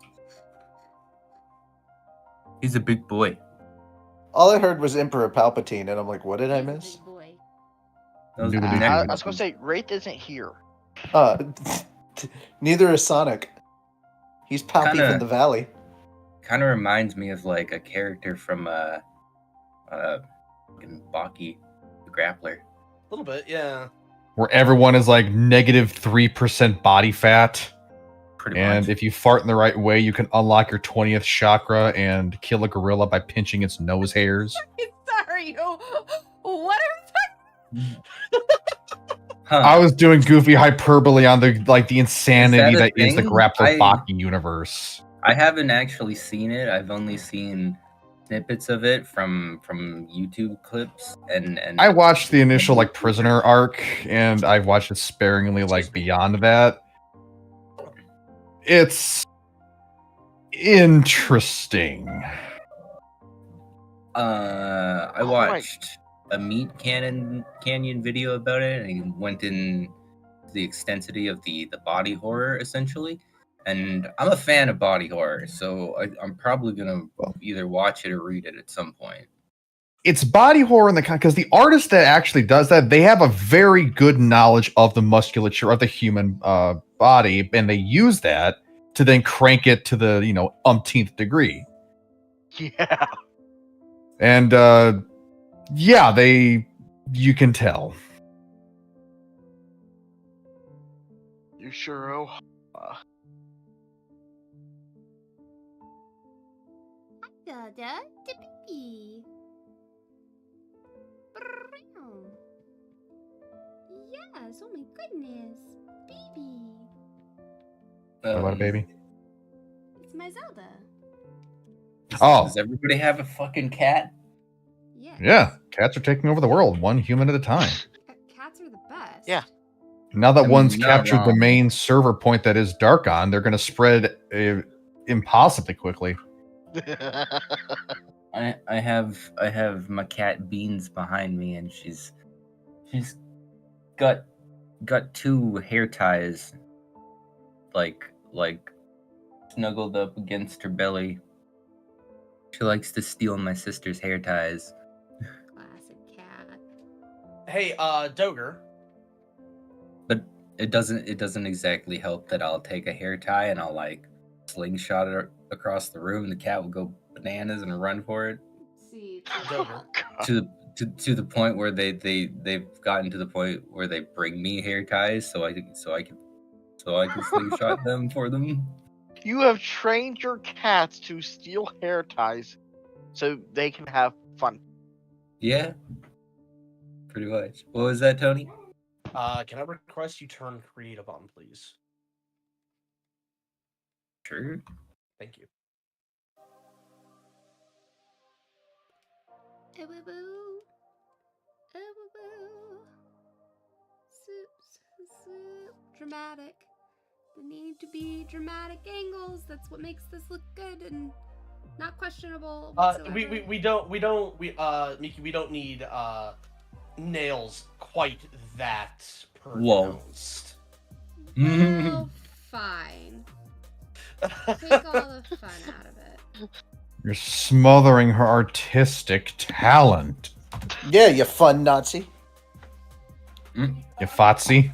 He's a big boy. All I heard was Emperor Palpatine, and I'm like, what did I He's a miss? big boy. That was Doodle the doo. next I was gonna one. say Wraith isn't here. Uh, neither is Sonic. He's Palpy Kinda- from the Valley. Kind of reminds me of like a character from fucking Baki, the Grappler. A little bit, yeah. Where everyone is like -3% body fat. Pretty And much. if you fart in the right way, you can unlock your 20th chakra and kill a gorilla by pinching its nose hairs. Sorry. What are Huh. I was doing goofy hyperbole on the insanity Is that that a is the thing? Grappler Baki universe. I haven't actually seen it. I've only seen snippets of it from YouTube clips and I watched the initial prisoner arc, and I've watched it sparingly beyond that. It's interesting. I watched a Meat Canyon video about it, and he went in the extensity of the body horror essentially. And I'm a fan of body horror, so I'm probably gonna either watch it or read it at some point. It's body horror in the because the artist that actually does that, they have a very good knowledge of the musculature of the human body, and they use that to then crank it to the umpteenth degree. Yeah. And yeah, you can tell. You sure? Oh. Dada, the baby. Yes, oh my goodness. Baby. What about a baby? It's my Zelda. Oh. Does everybody have a fucking cat? Yes. Yeah, cats are taking over the world, one human at a time. Cats are the best. Yeah. Now that I mean, one's not captured the wrong. main server point that is Darkon, they're going to spread impossibly quickly. I have my cat Beans behind me, and she's got 2 hair ties like snuggled up against her belly. She likes to steal my sister's hair ties. Classic cat. Hey, Doger. But it doesn't exactly help that I'll take a hair tie and I'll slingshot it across the room, and the cat will go bananas and run for it. See, Doger. To the point where they've gotten to the point where they bring me hair ties so I can slingshot them for them. You have trained your cats to steal hair ties so they can have fun. Yeah, pretty much. What was that, Tony? Can I request you turn creative on, please? Sure. Thank you. Ooh-boo-boo. Ooh-boo-boo. Soup. Dramatic. There need to be dramatic angles. That's what makes this look good and not questionable whatsoever. Miki, we don't need nails quite that pronounced. Well, fine. Take all the fun out of it. You're smothering her artistic talent. Yeah, you fun Nazi. You fotsy.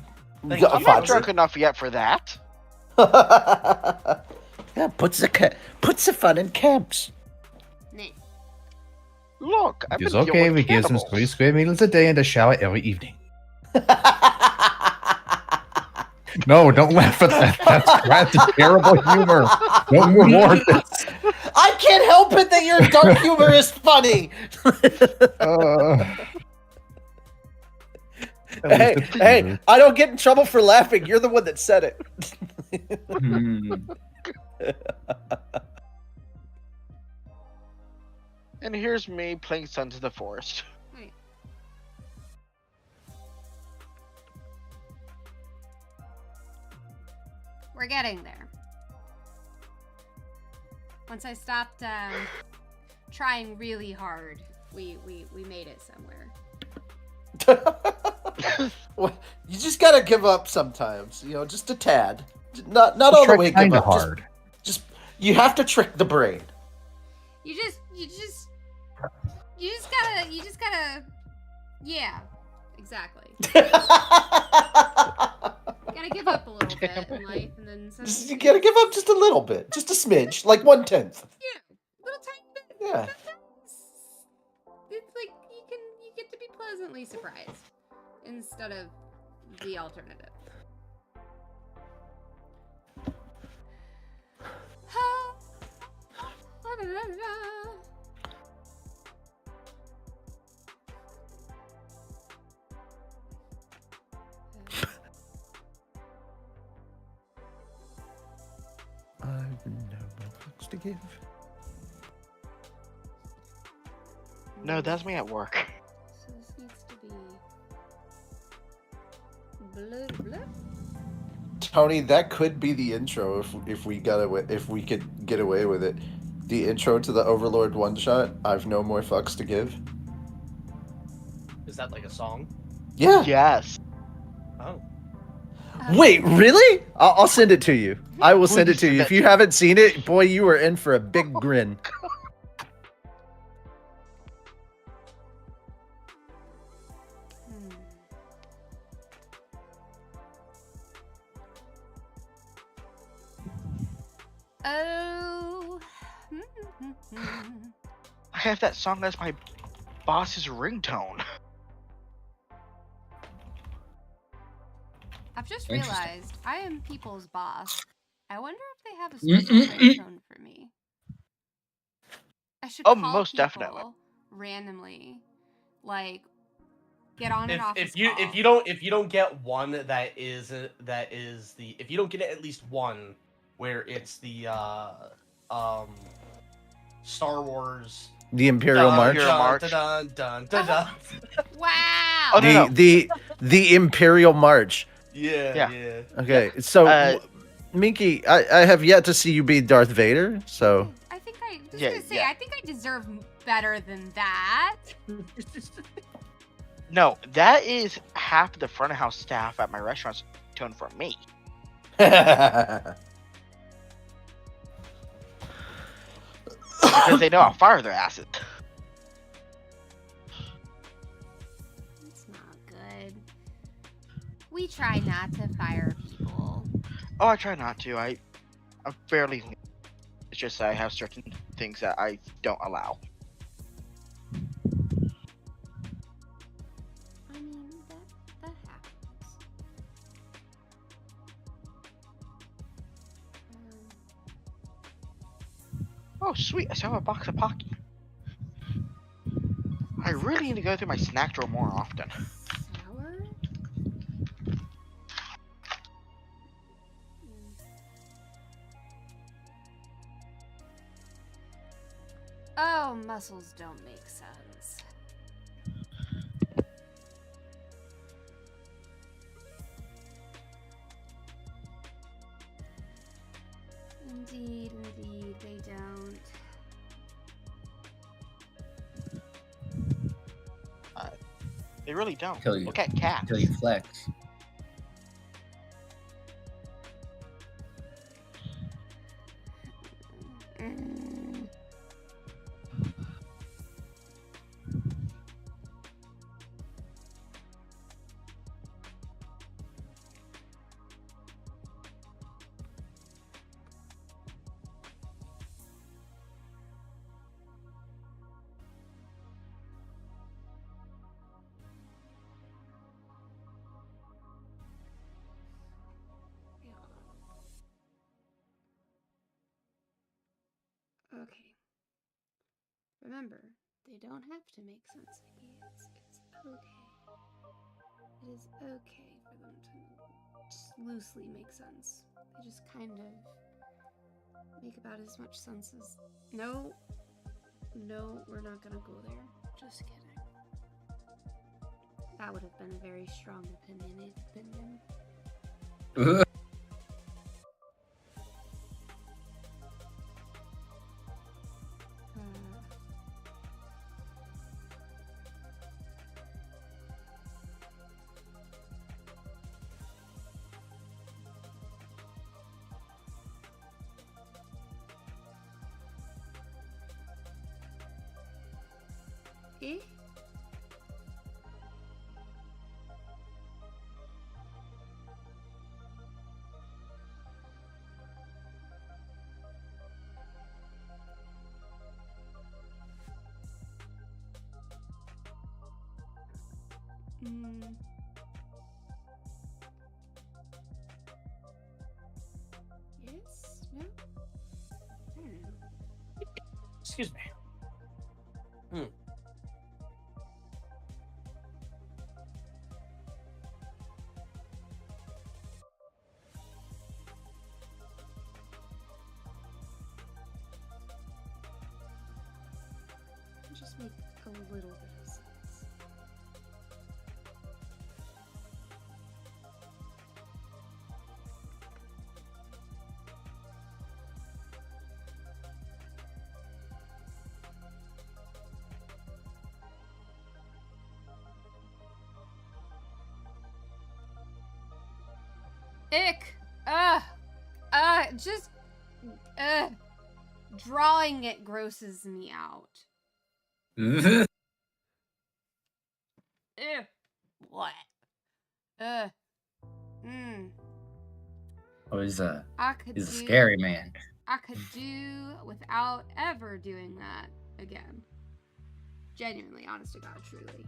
Thank I'm you. not drunk enough yet for that. Yeah, puts the fun in camps. Nah. Look, I've It's been okay. dealing We with give them cannibals. 3 square meals a day and a shower every evening. No, don't laugh at that. That's terrible humor. Don't reward this. I can't help it that your dark humor is funny. Hey, I don't get in trouble for laughing. You're the one that said it. And here's me playing Sons of the Forest. Wait. We're getting there. Once I stopped trying really hard, we made it somewhere. Well, you just gotta give up sometimes, you know, just a tad. Not all the way give up. Hard. Just you have to trick the brain. You just gotta yeah, exactly. Gotta give up a little bit in life and then You gotta give up just a little bit, just a smidge, like 1/10. Yeah, little tiny bit. Yeah. It's like you get to be pleasantly surprised instead of the alternative. I've no more fucks to give. No, that's me at work. So this needs to be blue. Tony, that could be the intro if we could get away with it. The intro to the Overlord one shot. I've no more fucks to give. Is that like a song? Yeah. Yes. Oh. Wait, really? I'll send it to you. I will send it Please to you. send If it. you haven't seen it, boy, you are in for a big grin. Oh. I have that song as my boss's ringtone. I've just Interesting. realized I am people's boss. I wonder if they have a special ringtone for me. I should Oh, call most people definitely. randomly, like get on and off. If you don't get one if you don't get at least one where it's the Star Wars The Imperial March. Imperial March. Dun, dun, dun, dun. Wow. Oh, no. The Imperial March. Yeah. Okay, so Uh, Miki, I have yet to see you be Darth Vader, so I think I was Yeah, gonna say yeah. I think I deserve better than that. No, that is half the front of house staff at my restaurant's tone for me. Because they know I'll fire their asses. It's not good. We try not to fire people. Oh, I try not to. I'm fairly. It's just that I have certain things that I don't allow. I mean, that happens. Oh, sweet! I still have a box of Pocky. I really need to go through my snack drawer more often. Sour? Oh, muscles don't make sense. Indeed, indeed, they don't. They really don't. Until you, Look at cats. until you flex. Mm. Okay. Remember, they don't have to make sense, Miki. It's okay. It is okay for them to just loosely make sense. They just kind of make about as much sense as... No, we're not gonna go there. Just kidding. That would have been a very strong opinion. Eh? Yes? No? I don't know. Excuse me. Just make a little bit of sense. Ick! Just drawing it grosses me out. Ew. What? Oh, he's a He's scary man. I could do without ever doing that again. Genuinely, honest to God, truly.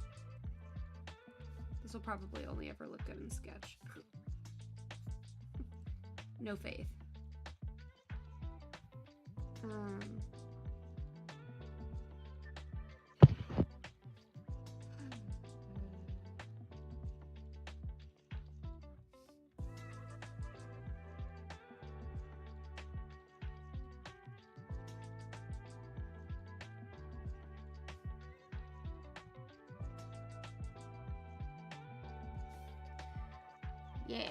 This will probably only ever look good in sketch. No faith. Yeah.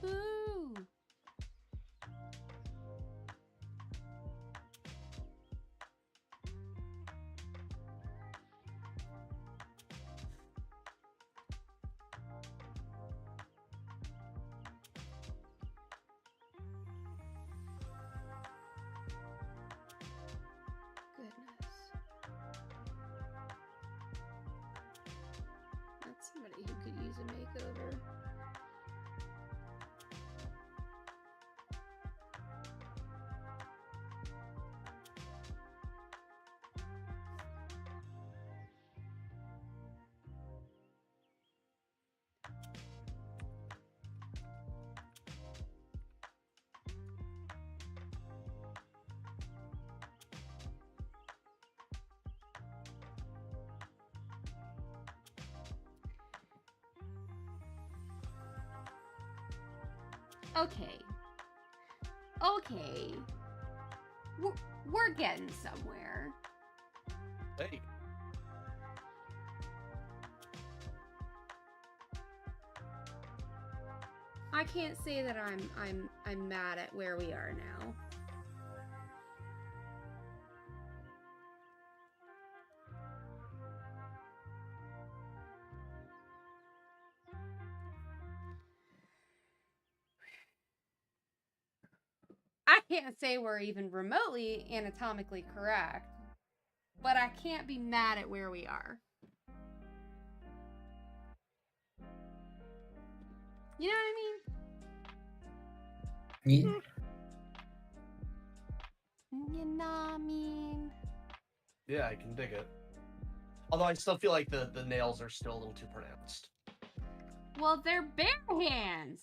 Ooh. Okay. Okay. We're getting somewhere. Hey. I can't say that I'm mad at where we are now. I can't say we're even remotely anatomically correct, but I can't be mad at where we are. You know what I mean? Yeah. You know what I mean? Yeah, I can dig it. Although I still feel like the nails are still a little too pronounced. Well, they're bare hands.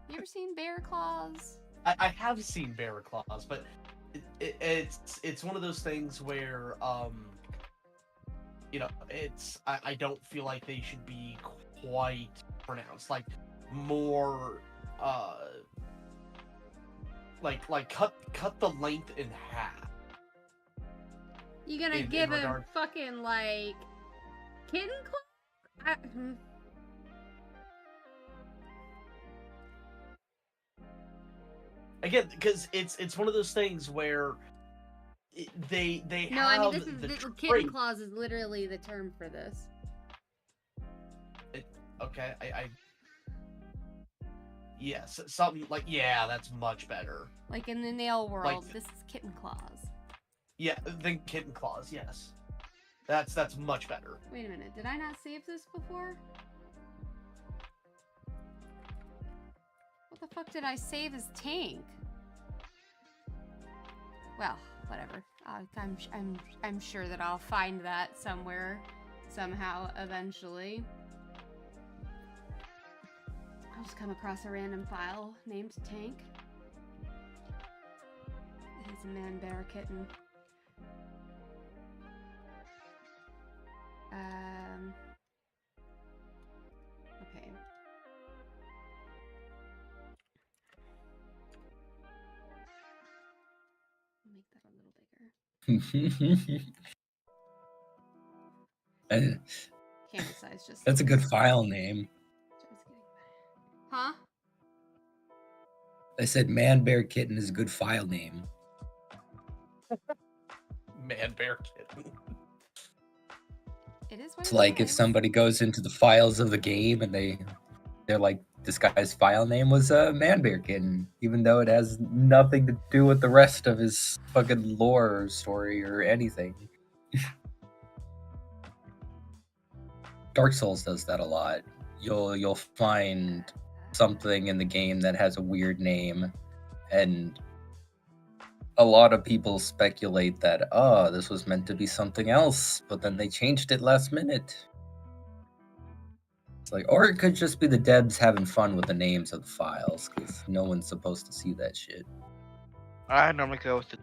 You ever seen bear claws? I have seen bear claws, but it's one of those things where you know, I don't feel like they should be quite pronounced. Like more like cut the length in half. You gonna give him fucking like kitten claw? Again, because it's one of those things where they No, have I mean this is the kitten trait. claws is literally the term for this. Okay, I yes, something like, yeah, that's much better. Like in the nail world, Like, this is kitten claws. Yeah, than kitten claws. Yes, that's much better. Wait a minute, did I not save this before? What the fuck did I save as tank? Well, whatever. I'm sure that I'll find that somewhere, somehow, eventually. I'll just come across a random file named tank. It's a man bear kitten. Okay. I'll make that a little bigger. Camera size just. That's a good file name. Huh? I said man bear kitten is a good file name. Man bear kitten. It is what It's it like if is. somebody goes into the files of the game and they're like, this guy's file name was man bear kitten, even though it has nothing to do with the rest of his fucking lore or story or anything. Dark Souls does that a lot. You'll find something in the game that has a weird name, and a lot of people speculate that, oh, this was meant to be something else, but then they changed it last minute. It's like, or it could just be the devs having fun with the names of the files, because no one's supposed to see that shit. I normally go with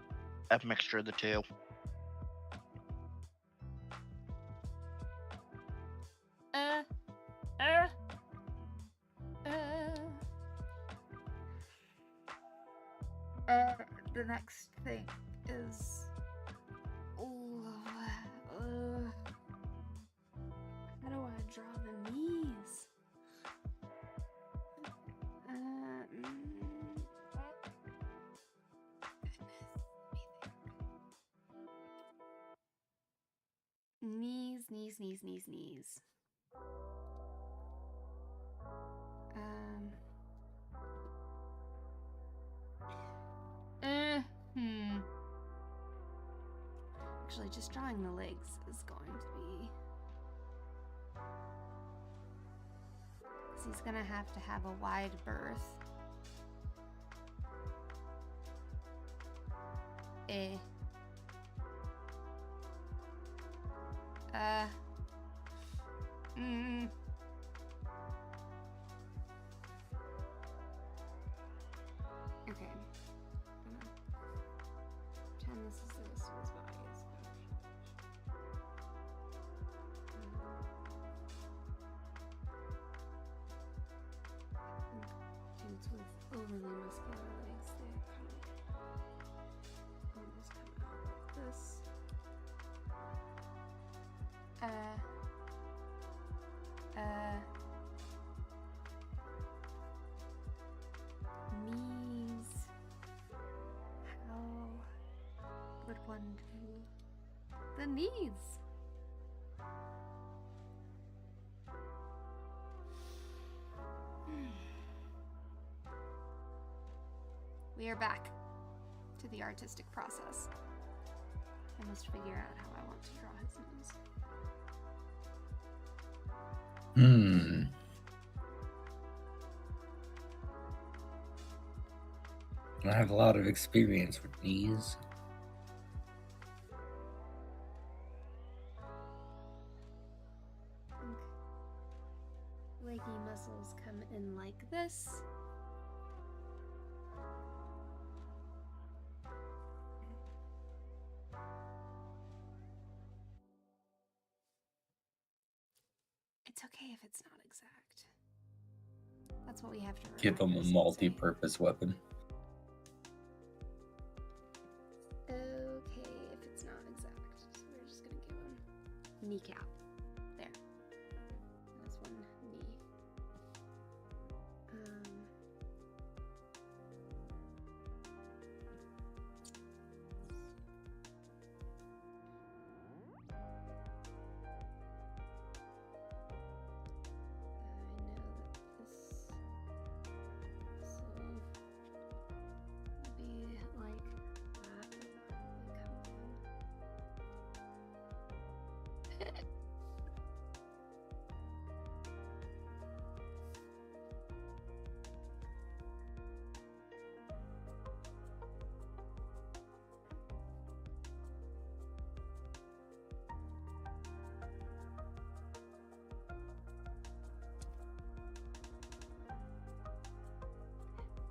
a mixture of the two. The next thing is. How do I draw the knees? Knees. Actually, just drawing the legs is going to be. Because he's gonna have to have a wide berth. Okay. Pretend this is his body. overly muscular legs. They kind of almost come out like this. Knees. How would one do the knees? We are back to the artistic process. I must figure out how I want to draw his nose. I have a lot of experience with knees. Leggy muscles come in like this. It's okay if it's not exact. That's what we have to Give him a remember, multi-purpose weapon. Okay, if it's not exact, so we're just gonna give him kneecap. There. That's one knee.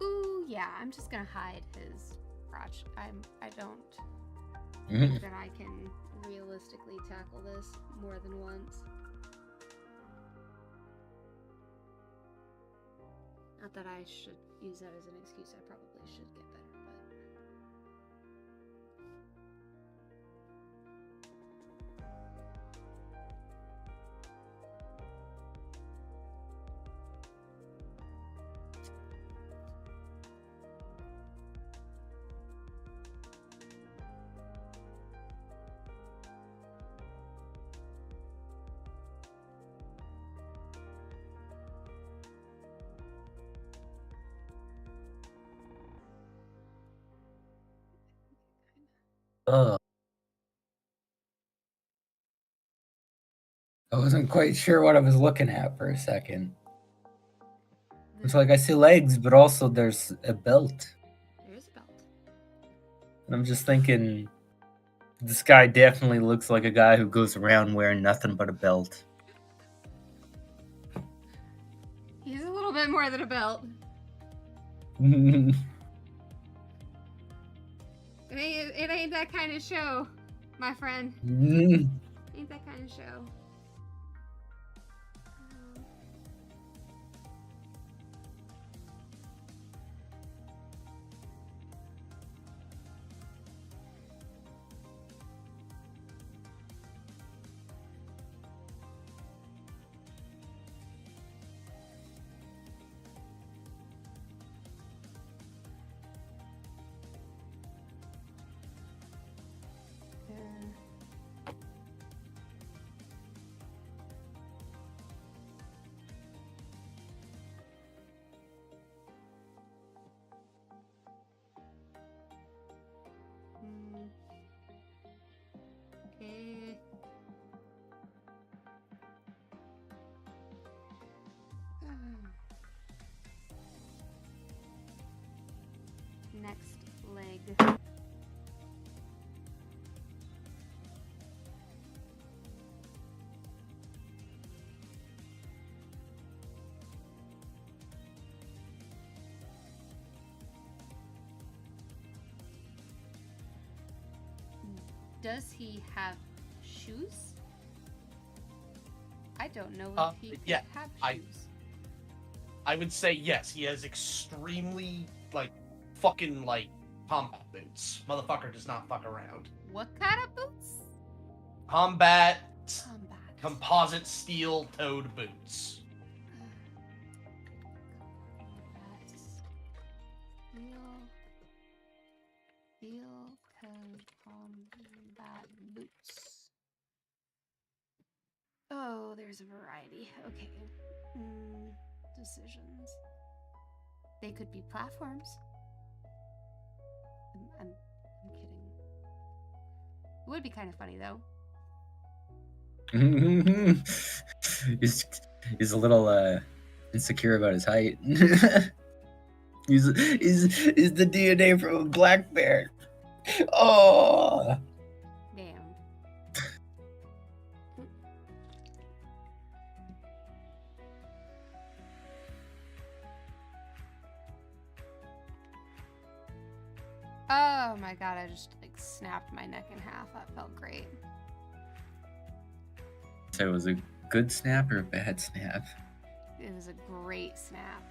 Ooh, yeah, I'm just gonna hide his crotch. I don't think that I can realistically tackle this more than once. Not that I should use that as an excuse. I probably should get better, but Ugh. I wasn't quite sure what I was looking at for a second. It's like I see legs, but also there's a belt. there's a belt. And I'm just thinking, this guy definitely looks like a guy who goes around wearing nothing but a belt. He's a little bit more than a belt. It ain't that kind of show, my friend. Ain't that kind of show. Okay. Next leg. Does he have shoes? I don't know if he could yeah, have I- shoes. I would say yes. He has extremely fucking combat boots. Motherfucker does not fuck around. What kind of boots? Combat Combat. composite steel-toed boots. Steel-toed combat boots. Oh, there's a variety. Okay. Decisions. They could be platforms. I'm kidding. It would be kind of funny though. He's a little insecure about his height. he's the DNA from a black bear. Oh. Damn. Oh my god, I just snapped my neck in half. That felt great. So it was a good snap or a bad snap? It was a great snap.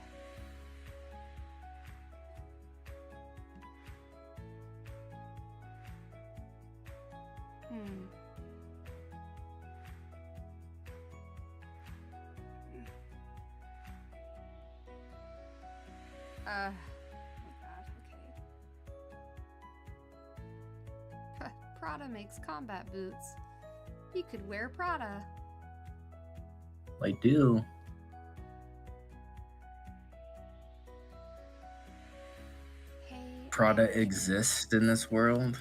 Oh god, okay. Prada makes combat boots. You could wear Prada. I do. Hey, Prada exists in this world.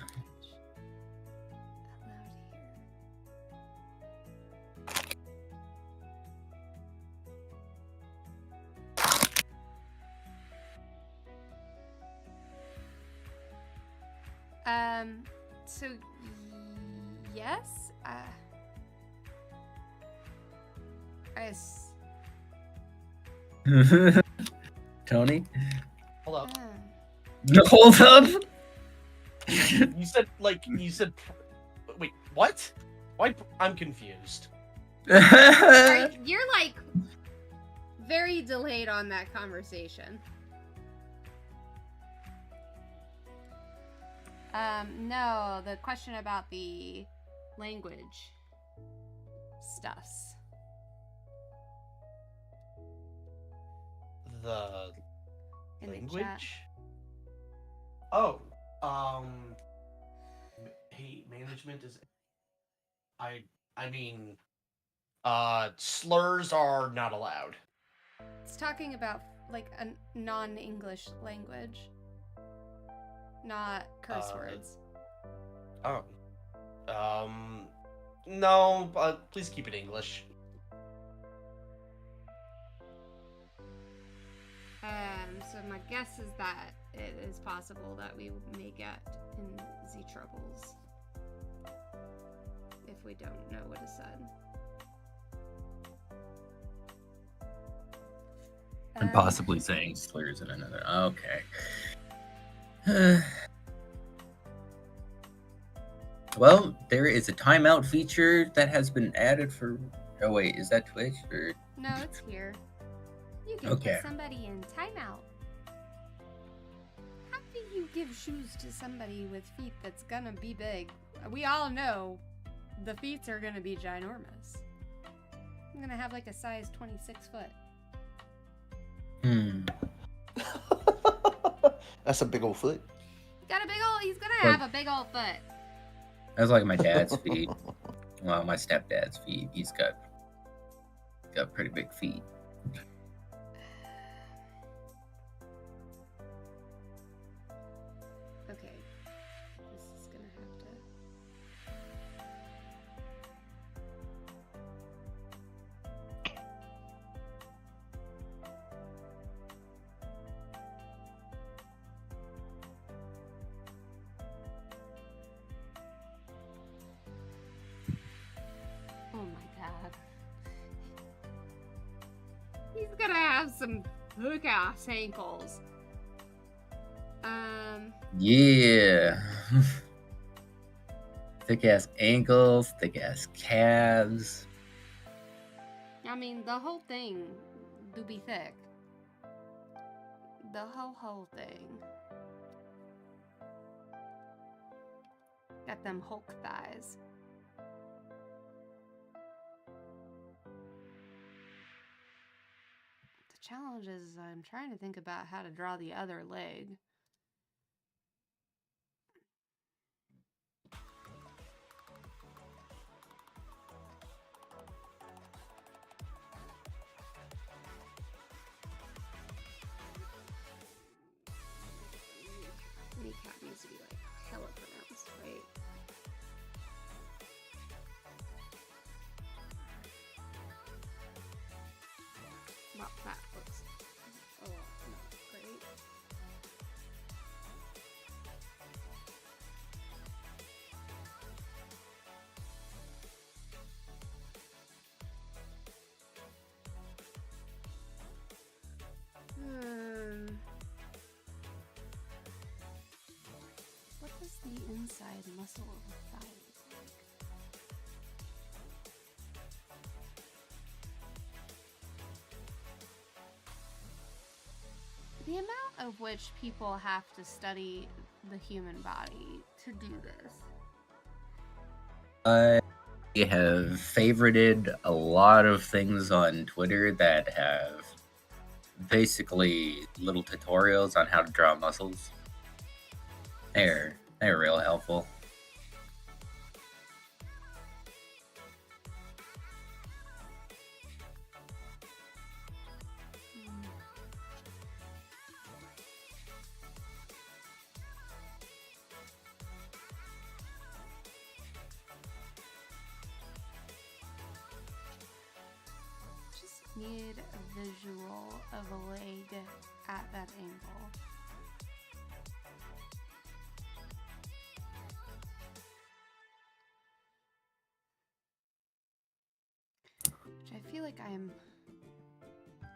So yes, Tony? Hold up. Hold up! You said wait, what? Why? I'm confused. You're very delayed on that conversation. No, the question about the language stuffs. The In the language? chat. Oh, hey, management is. I mean, slurs are not allowed. It's talking about a non-English language, not curse words. Oh, no, please keep it English. So my guess is that it is possible that we may get in the troubles if we don't know what is said. And possibly saying slurs in another. Okay. Well, there is a timeout feature that has been added for. Oh wait, is that Twitch or? No, it's here. You can Okay. put somebody in timeout. How do you give shoes to somebody with feet that's gonna be big? We all know the feet are gonna be ginormous. I'm gonna have a size 26 foot. That's a big old foot. He's gonna have a big old foot. That's like my dad's feet. Well, my stepdad's feet. He's got pretty big feet. Okay. This is gonna have to. Oh my god. He's gonna have some hook ass ankles. Yeah. Thick ass ankles, thick ass calves. I mean, the whole thing do be thick. The whole thing. Got them Hulk thighs. The challenge is I'm trying to think about how to draw the other leg. Kneecap needs to be like hella pronounced, right? Wow, that looks a lot not great. What does the inside muscle of the thigh look like? The amount of which people have to study the human body to do this. I have favorited a lot of things on Twitter that have basically little tutorials on how to draw muscles. They're real helpful. Just need a visual of a leg at that angle. Which I feel like I am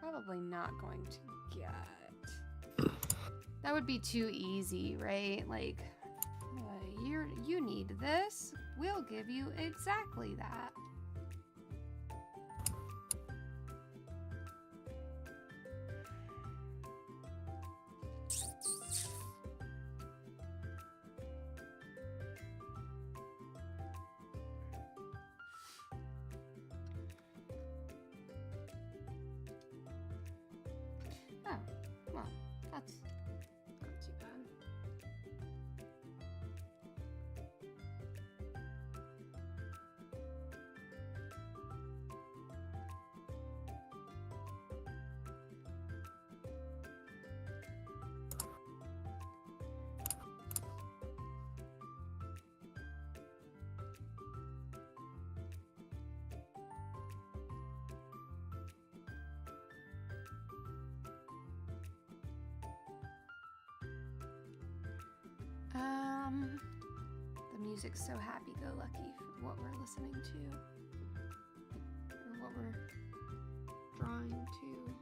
probably not going to get. That would be too easy, right? Like, you need this. We'll give you exactly that. Oh, well, that's not too bad. The music's so happy-go-lucky for what we're listening to, or what we're drawing to.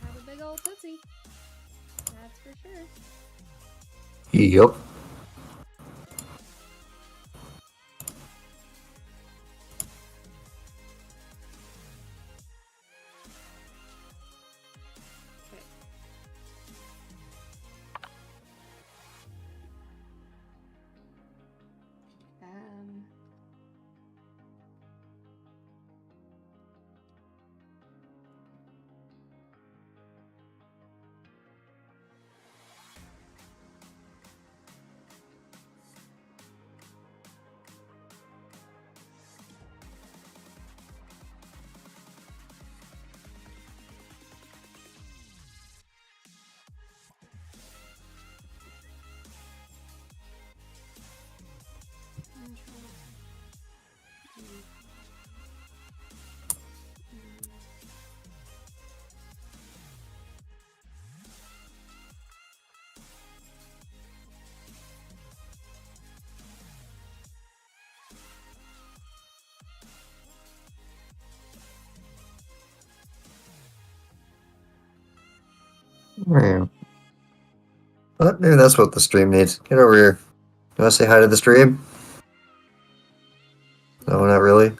Have a big old tootsie. That's for sure. Yep. Okay. Yeah. Well, maybe that's what the stream needs. Get over here. You want to say hi to the stream? No, not really.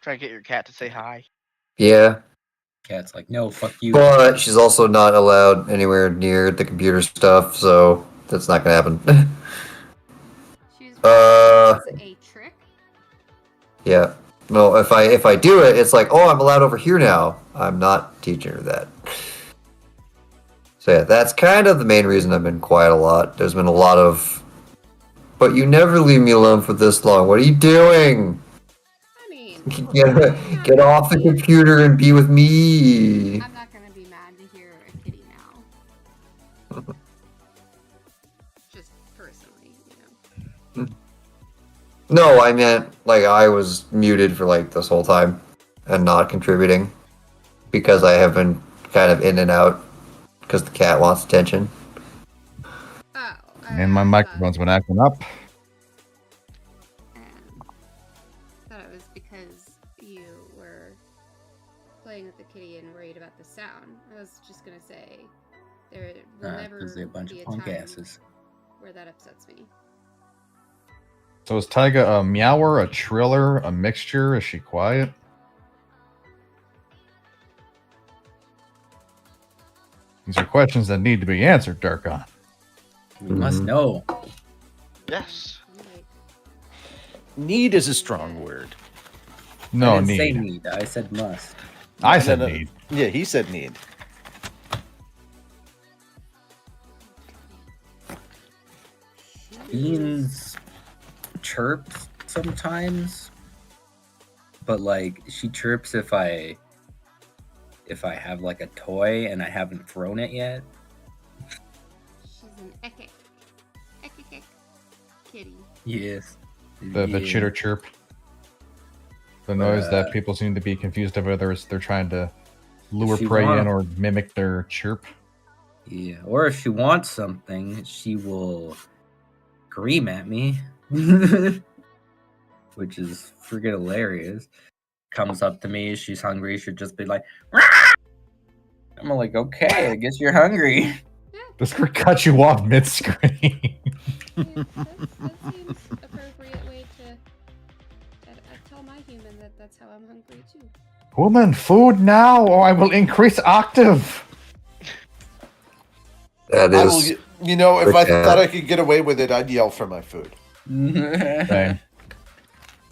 Try to get your cat to say hi. Yeah, Cat's like, no, fuck you. but she's also not allowed anywhere near the computer stuff, so that's not gonna happen. She's Uh, it's a trick. yeah. No, if I do it, it's like, oh, I'm allowed over here now. I'm not teaching her that. So yeah, that's kind of the main reason I've been quiet a lot. There's been a lot of, but you never leave me alone for this long. What are you doing? I mean, Get off the computer and be with me. I'm not gonna be mad to hear a kitty now. Just personally, you know. No, I meant like I was muted for like this whole time and not contributing because I have been kind of in and out because the cat wants attention. Oh, And my microphone's been acting up. thought it was because you were playing with the kitty and worried about the sound. I was just gonna say there will never Because they're a bunch be of a punk time asses. where that upsets me. So is Taiga a meower, a triller, a mixture? Is she quiet? These are questions that need to be answered, Darkon. We must know. Yes. I'm like, Need is a strong word. No I didn't say need. need. I said must. I said No. need. Yeah, he said need. Beans chirps sometimes, but like she chirps if I have like a toy and I haven't thrown it yet. she's an ekek kitty. Yes. The chitter chirp. The noise that people seem to be confused of whether it's they're trying to lure She prey want- in or mimic their chirp. Yeah. Or if she wants something, she will scream at me, which is freaking hilarious. Comes up to me, she's hungry, she'll just be like, "Rah!" I'm like, okay, I guess you're hungry. This could cut you off mid-screen. Yeah, that seems appropriate way to tell my human that that's how I'm hungry too. Woman, food now, or I will increase octave. That I will, is. you know, if I Yeah. thought I could get away with it, I'd yell for my food. Same.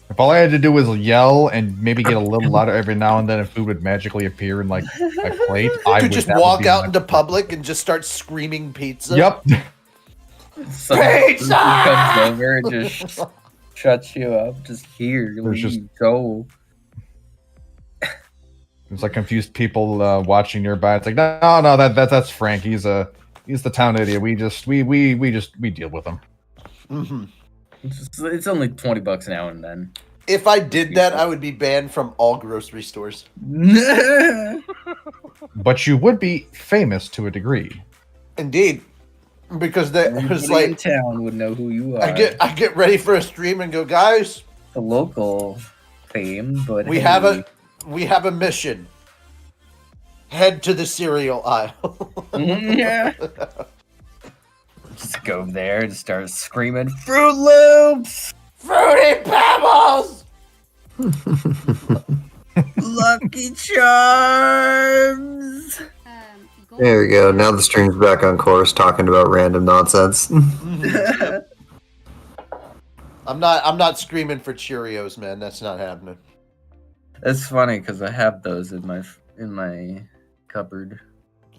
If all I had to do was yell and maybe get a little louder every now and then, if food would magically appear in like my plate, I To would just that would walk be out my- into public and just start screaming pizza. Yep. Some person comes over and just shuts you up. Just here, There's just- leave, go. There's like confused people watching nearby. It's like, no, that's Frank. He's the town idiot. We deal with him. hmm It's only $20 now and then. If I did that, I would be banned from all grocery stores. But you would be famous to a degree. Indeed, because that was Everybody in like town would know who you are. I get ready for a stream and go, guys, the local fame, but we have a mission. Head to the cereal aisle. Yeah. Just go there and start screaming, Fruit Loops! Fruity Pebbles! Lucky Charms! There we go. Now the stream's back on course, talking about random nonsense. I'm not screaming for Cheerios, man. That's not happening. That's funny because I have those in my cupboard.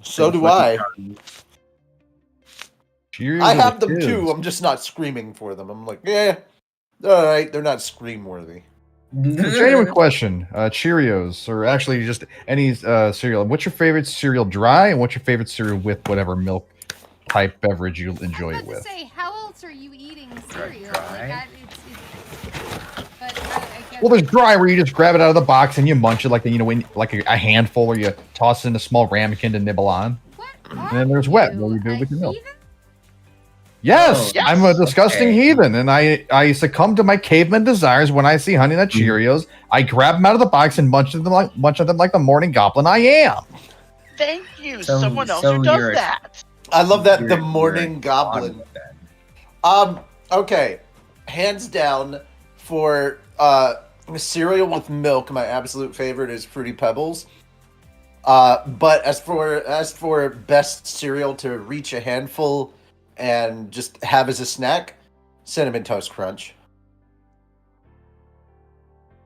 So Those do I. Lucky Charms. Cheers I to have the them kids. too. I'm just not screaming for them. I'm like, yeah, all right. They're not scream worthy. Genuine question. Cheerios, or actually just any cereal. What's your favorite cereal dry, and what's your favorite cereal with whatever milk type beverage you enjoy I it was with? about to say, how else are you eating cereal? Dry? But I guess Well, there's dry where you just grab it out of the box and you munch it like a handful, or you toss it in a small ramekin to nibble on. what And then there's wet, are what do you do a with your milk? heathen? Yes, Yes! I'm a disgusting Okay. heathen, and I succumb to my caveman desires when I see Honey Nut Cheerios. I grab them out of the box and munch them like the morning goblin I am. Thank you, So- someone else so who does you're a- that. I love that You're- the you're morning a goblin. then. Okay. Hands down for cereal with milk, my absolute favorite is Fruity Pebbles. But as for best cereal to reach a handful and just have as a snack, Cinnamon Toast Crunch.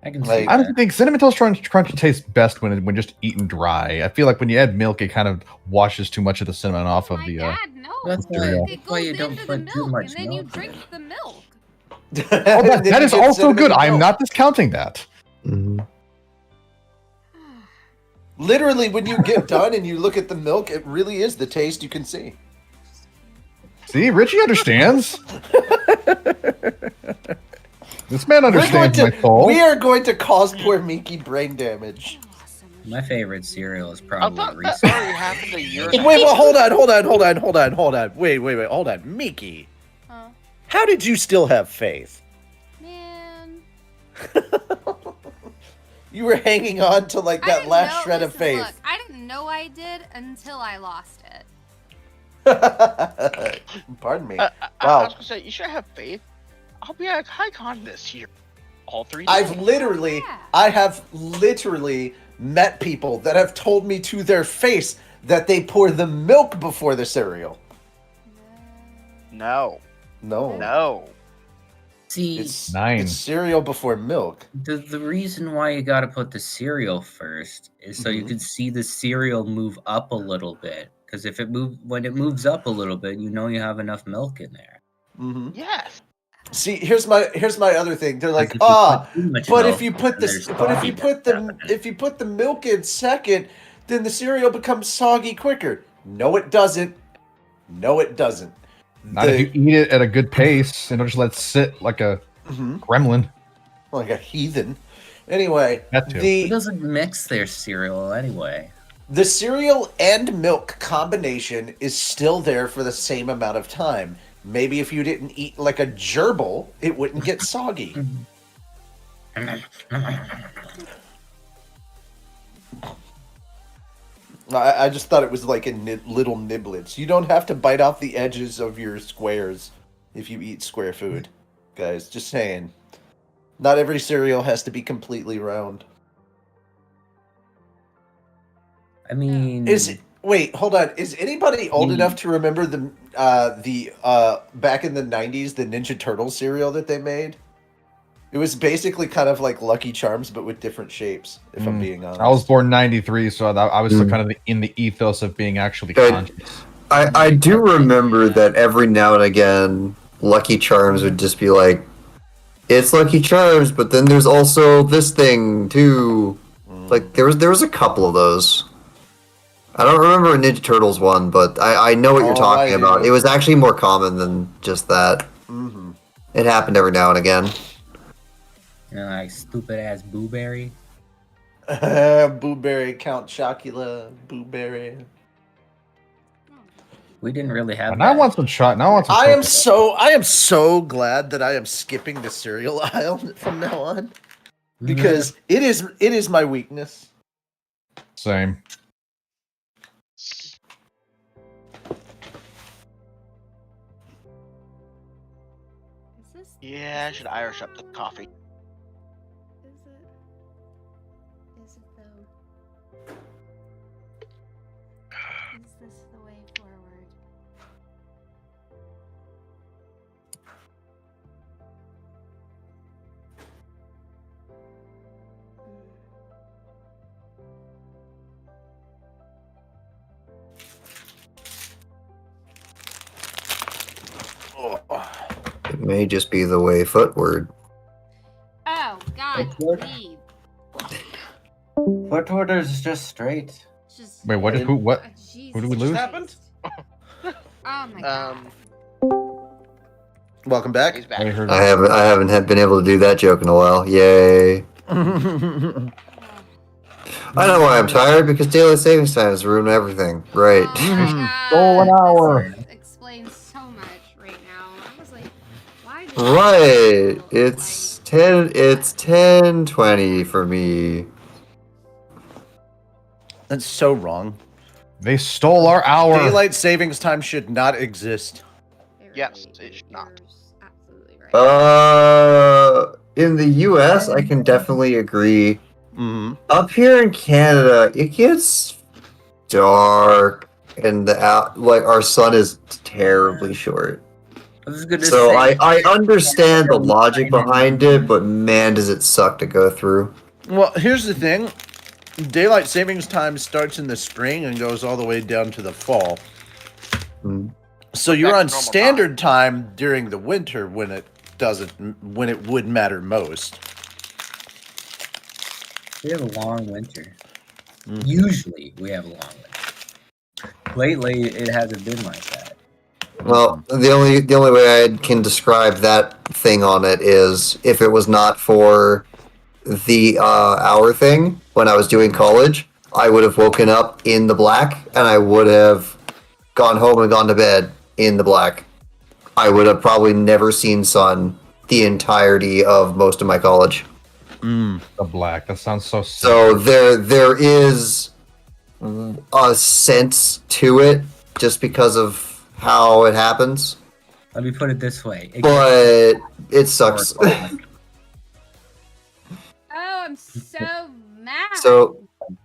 I can see Like- I that. don't think Cinnamon Toast Crunch tastes best when just eaten dry. I feel like when you add milk, it kind of washes too much of the cinnamon off Oh of my the. God, no. That's why- It that's why goes you don't into the put too milk, much and then you milk in drink it. the milk. Oh, that is also good. I'm not discounting that. Mhm. Literally, when you get done and you look at the milk, it really is the taste you can see. See, Richie understands. This man understands my soul. We are going to cause poor Miki brain damage. My favorite cereal is I probably thought that Reese's. already happened a year Wait, ago. well, hold on. Wait, hold on. Miki, Huh? how did you still have faith? Man. You were hanging on to like I that didn't last know- shred of listen, faith. Look, I didn't know I did until I lost it. Pardon me. I Wow. was gonna say, you should have faith. I'll be at HighCon this year. All 3 days. I have literally met people that have told me to their face that they pour the milk before the cereal. No. No. No. See, It's, Nine. it's cereal before milk. the reason why you gotta put the cereal first is so you Mhm. can see the cereal move up a little bit. Because when it moves up a little bit, you know you have enough milk in there. Mm-hmm. Yes. See, here's my other thing. They're like, If you put too much but milk, if you put then this, there's but if you soggy put the happening. if you put the milk in second, then the cereal becomes soggy quicker. No, it doesn't. No, it doesn't. Not if you eat it at a good pace and don't just let it sit like a Mhm. gremlin. Like a heathen. Anyway, That too. It the doesn't mix their cereal anyway. the cereal and milk combination is still there for the same amount of time. Maybe if you didn't eat like a gerbil, it wouldn't get soggy. I just thought it was like a little niblets. You don't have to bite off the edges of your squares if you eat square food, guys. Just saying. Not every cereal has to be completely round. I mean, Wait, hold on. Is anybody old Mm. enough to remember the back in the 90s the Ninja Turtles cereal that they made? It was basically kind of like Lucky Charms but with different shapes, if I'm being honest. I was born '93, so I was still Mm. kind of in the ethos of being actually Good. conscious. I do remember that every now and again, Lucky Charms would just be like, it's Lucky Charms, but then there's also this thing too. Like there was a couple of those. I don't remember a Ninja Turtles one, but I know what you're Oh, talking I do. about. It was actually more common than just that. Mm-hmm. It happened every now and again. like stupid ass Blueberry. Booberry, Count Chocula, Booberry. We didn't really have. And I that. want some shot. Now I want some. I am chocolate. so glad that I am skipping the cereal aisle from now on Mm-hmm. because it is my weakness. Same. Is this? Yeah, I should Irish up the coffee. Is it? Is it though? Is this the way forward? It may just be the way footward. Oh God, Forward? please. Foot order's just straight. Just. Wait, what? Who? What? Jesus Who do we Christ. lose? happened? Oh my God. Welcome back. He's back. I heard. I haven't been able to do that joke in a while. Yay! I know why I'm tired, because daylight savings time has ruined everything. Right. Oh my God. Stole an hour. This explains so much right Right. It's 10:20 for me. That's so wrong. They stole our hour. Daylight savings time should not exist. Yes, it should not. Absolutely right. In the US, I can definitely agree. Mm-hmm. Up here in Canada, it gets dark, and our sun is terribly short. I was gonna So say, I understand the logic behind it, but man, does it suck to go through. Well, here's the thing. Daylight savings time starts in the spring and goes all the way down to the fall. Mm. So you're Back to on normal standard time during the winter when it would matter most. we have a long winter. Mhm. Usually, we have a long winter. Lately, it hasn't been like that. Well, the only way I can describe that thing on it is if it was not for the hour thing when I was doing college, I would have woken up in the black and I would have gone home and gone to bed in the black. I would have probably never seen sun the entirety of most of my college. Mm. The black. That sounds so sick. So there is a sense to it just because of how it happens, Let me put it this way. but it sucks. Oh, I'm so mad. So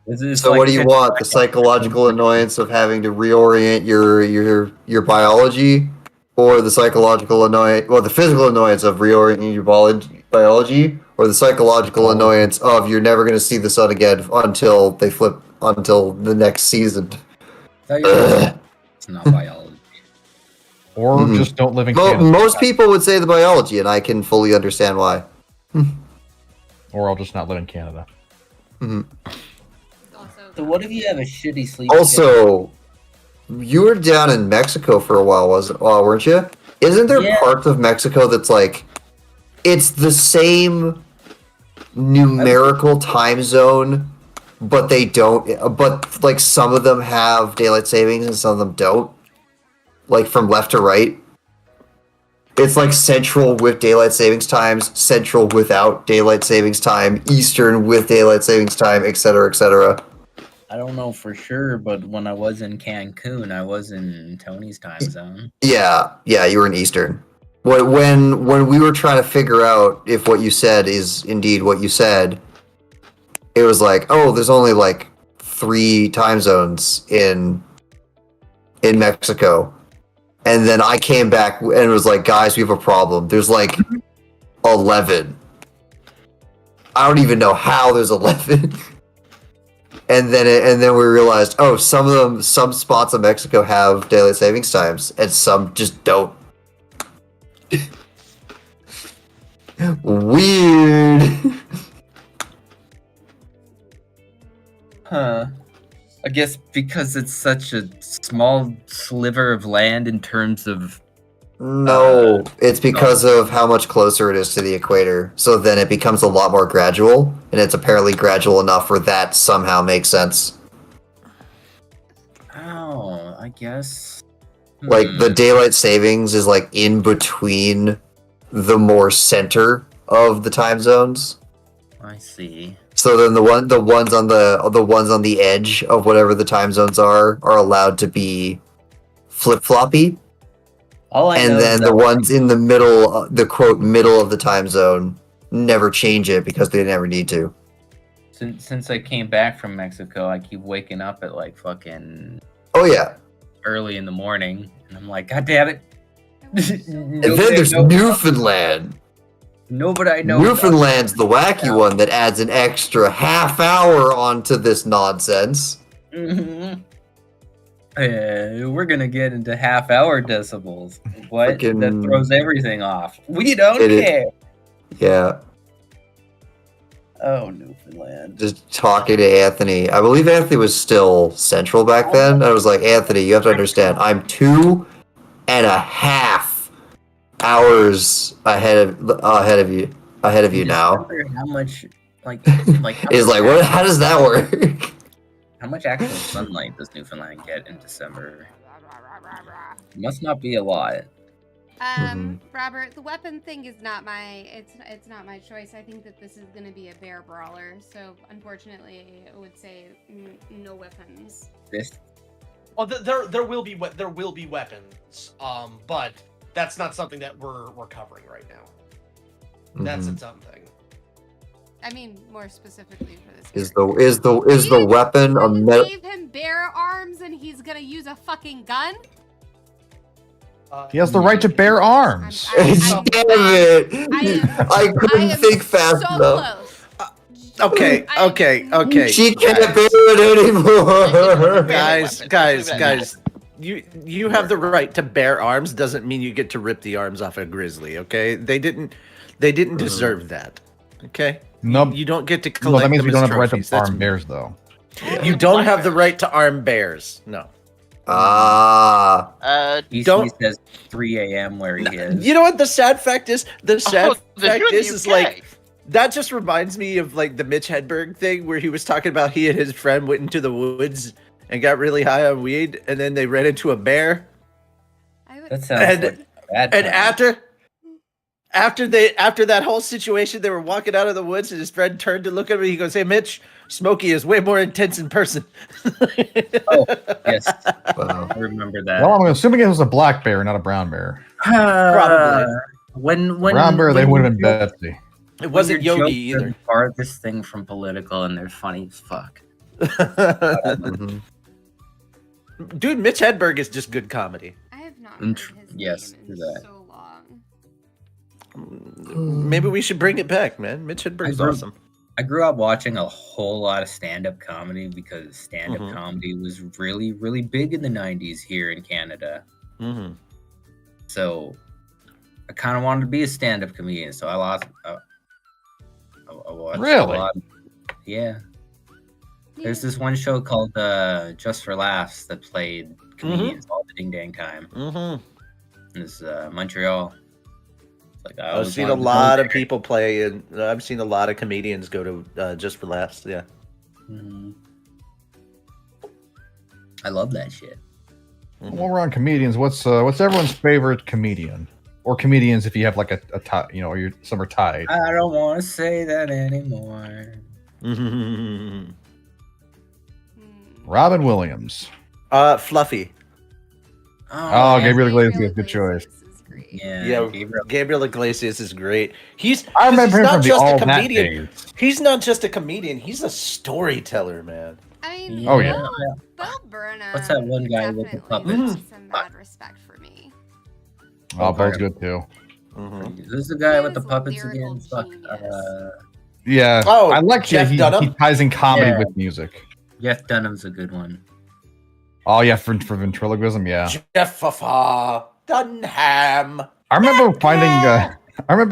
It's So like what do you want? The psychological annoyance of having to reorient your biology, or the psychological annoyance, well, the physical annoyance of reorienting your biology, or the psychological annoyance of you're never going to see the sun again until the next season. It's not biology. Or Mhm. just don't live in Canada. Most people would say the biology, and I can fully understand why. Or I'll just not live in Canada. So what if you have a shitty sleep? Also, you were down in Mexico for a while, weren't you? Isn't there Yeah. parts of Mexico that's like, it's the same numerical time zone, but they don't. But like some of them have daylight savings and some of them don't. Like from left to right. It's like central with daylight savings times, central without daylight savings time, eastern with daylight savings time, etc., etc. I don't know for sure, but when I was in Cancun, I was in Tony's time zone. Yeah, you were in Eastern. When we were trying to figure out if what you said is indeed what you said, it was like, oh, there's only like 3 time zones in Mexico. And then I came back and it was like, guys, we have a problem. There's like 11. I don't even know how there's 11. And then we realized, oh, some spots of Mexico have daylight savings times, and some just don't. Weird. Huh. I guess because it's such a small sliver of land in terms of No, it's because of how much closer it is to the equator. So then it becomes a lot more gradual, and it's apparently gradual enough where that somehow makes sense. oh, I guess. Like the daylight savings is like in between the more center of the time zones. I see. So then the ones on the edge of whatever the time zones are allowed to be flip-floppy. All I know And is then that the ones in the middle, the quote middle of the time zone, never change it because they never need to. since I came back from Mexico, I keep waking up at like fucking Oh yeah. early in the morning, and I'm like, God damn it! And then there's Newfoundland. Nobody I know. Newfoundland's the wacky one that adds an extra half hour onto this nonsense. Mhm. We're gonna get into half-hour decibels. What? That Freaking- throws everything off. We don't It is- care. Yeah. Oh, Newfoundland. Just talking to Anthony. I believe Anthony was still central back then. I was like, Anthony, you have to understand, I'm 2.5 hours ahead of you now. Wonder how much, like, He's like, what? How does that work? How much actual sunlight does Newfoundland get in December? Must not be a lot. Robert, the weapon thing is not my it's not my choice. I think that this is going to be a bear brawler. So unfortunately, I would say no weapons. This Well, there will be weapons, but that's not something that we're covering right now. That's its own thing. I mean, more specifically for this. Is the weapon a gave him bear arms and he's gonna use a fucking gun? He has the right to bear arms. Damn it! I couldn't think fast enough. Okay. She can't bear it anymore. Guys, you have the right to bear arms. Doesn't mean you get to rip the arms off a grizzly. Okay, they didn't deserve that. Okay, No, you don't get to no, collect that means them we don't as have the right to trophies. That's- arm bears, though. You don't have the right to arm bears. No. he Don't- says 3 a.m. where he is. You know what the sad fact is? The sad then fact you're in the is UK. like that just reminds me of like the Mitch Hedberg thing where he was talking about he and his friend went into the woods and got really high on weed and then they ran into a bear. That sounds And- like a bad And time. after that whole situation, they were walking out of the woods and his friend turned to look at me. He goes, "Hey Mitch, Smokey is way more intense in person." Oh, yes, Wow. I remember that. Well, I'm assuming it was a black bear, not a brown bear. Probably. When Brown bear, they would have been your joke- Betsy. It wasn't when your Yogi jokes are either. the farthest thing from political, and they're funny as fuck. Mhm. Dude, Mitch Hedberg is just good comedy. I have not And heard his yes, name do in that. so long. Maybe we should bring it back, man. Mitch Hedberg's I grew- awesome. I grew up watching a whole lot of stand-up comedy because stand-up Mhm. comedy was really, really big in the 90s here in Canada. Mm-hmm. So I kind of wanted to be a stand-up comedian. So I watched Really? a lot. Yeah. There's this one show called Just for Laughs that played comedians all the ding dang time. Mm-hmm. It's Montreal. It's like I I've always seen a wanted to go lot of there. people play, and I've seen a lot of comedians go to Just for Laughs. Yeah. Mhm. I love that shit. While we're on comedians, what's everyone's favorite comedian? Or comedians if you have like a tie, or some are tied. I don't want to say that anymore. Mm-hmm. Robin Williams. Fluffy. Oh, yeah. Gabriel Iglesias, good choice. Is great. Yeah, Yeah, Gabriel. Gabriel Iglesias is great. He's I remember him not from the just All a That comedian. days. He's not just a comedian. He's a storyteller, man. I mean, Oh, yeah. Bill Burnham. What's that one guy with the definitely puppets? has some mad respect for me. Oh, Bill's good too. Mm-hmm. Who's the guy He with the is a puppets lyrical again? Fuck. genius. Yeah. Oh, I like Jeff that he Dunham? ties in comedy Yeah. with music. Jeff Dunham's a good one. Oh yeah, for ventriloquism, yeah. Jeff Dunham. I remember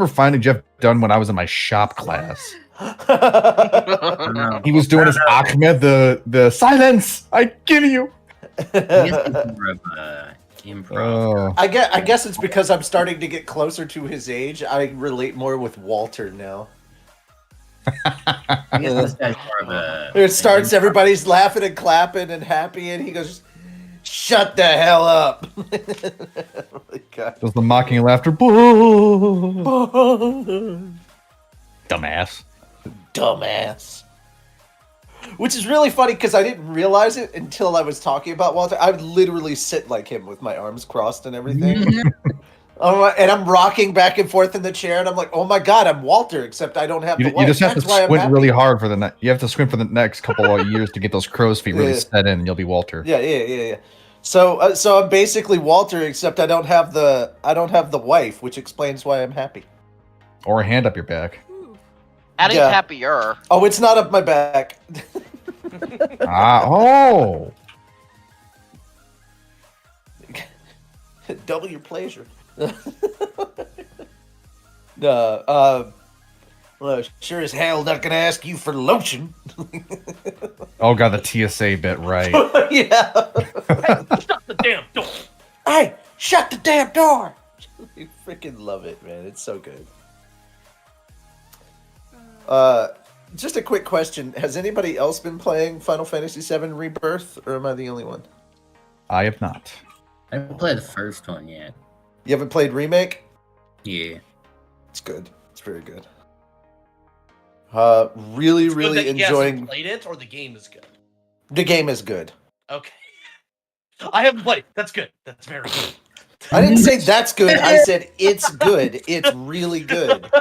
finding Jeff Dunn when I was in my shop class. I don't know. He was doing his Ahmed, the silence I give you. He is more of improv. Oh, I guess it's because I'm starting to get closer to his age. I relate more with Walter now. I guess this guy's more of a. It starts, everybody's laughing and clapping and happy, and he goes, "Shut the hell up!" Oh my God. does the mocking laughter? Boo. Dumbass. Dumbass. Which is really funny because I didn't realize it until I was talking about Walter. I would literally sit like him with my arms crossed and everything. And I'm rocking back and forth in the chair, and I'm like, "Oh my God, I'm Walter!" Except I don't have the You wife. just have to That's why I'm squint happy. really hard for the you have to squint for the next couple of years to get those crow's feet really Yeah. set in, and you'll be Walter. Yeah. So I'm basically Walter, except I don't have the wife, which explains why I'm happy. Or a hand up your back. Adding Yeah. happier. Oh, it's not up my back. Oh. Double your pleasure. Well, sure as hell not gonna ask you for lotion. Oh god, the TSA bit, right. Yeah. Shut the damn door. Hey, shut the damn door. You freaking love it, man. It's so good. Just a quick question. Has anybody else been playing Final Fantasy VII Rebirth, or am I the only one? I have not. I haven't played the first one yet. You haven't played Remake? Yeah. It's good. It's very good. Really, It's good really that he hasn't enjoying. played it, or the game is good. The game is good. Okay. I haven't played it. That's good. That's very good. I didn't say that's good. I said it's good. It's really good.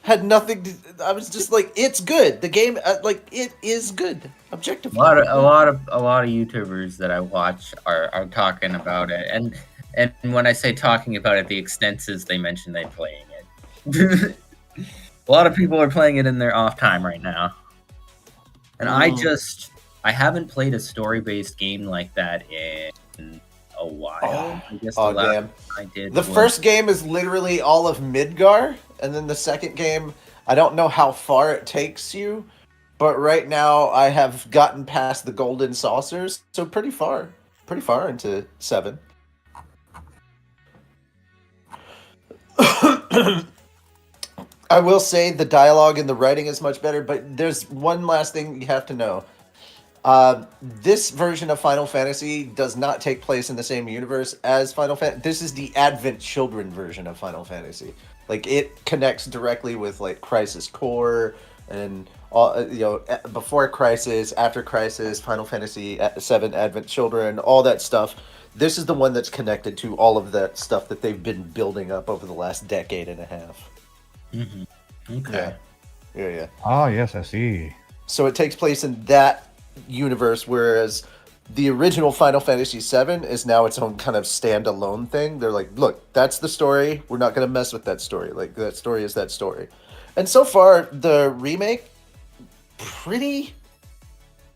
Had nothing to. I was just like, it's good. The game, like, it is good. Objectively. A lot of YouTubers that I watch are talking about it, and when I say talking about it, the extent is they mention they're playing it. A lot of people are playing it in their off time right now, and I haven't played a story-based game like that in a while. I guess the last damn. I did. The first game is literally all of Midgar, and then the second game, I don't know how far it takes you, but right now I have gotten past the golden saucers, so pretty far into 7. I will say the dialogue and the writing is much better, but there's one last thing you have to know. This version of Final Fantasy does not take place in the same universe as Final Fantasy. This is the Advent Children version of Final Fantasy. Like, it connects directly with, like, Crisis Core and all, before Crisis, after Crisis, Final Fantasy 7 Advent Children, all that stuff. This is the one that's connected to all of that stuff that they've been building up over the last decade and a half. Mm-hmm. Okay. Yeah. Oh, yes, I see. So it takes place in that universe, whereas the original Final Fantasy VII is now its own kind of standalone thing. They're like, look, that's the story. We're not going to mess with that story. Like, that story is that story. And so far, the remake, pretty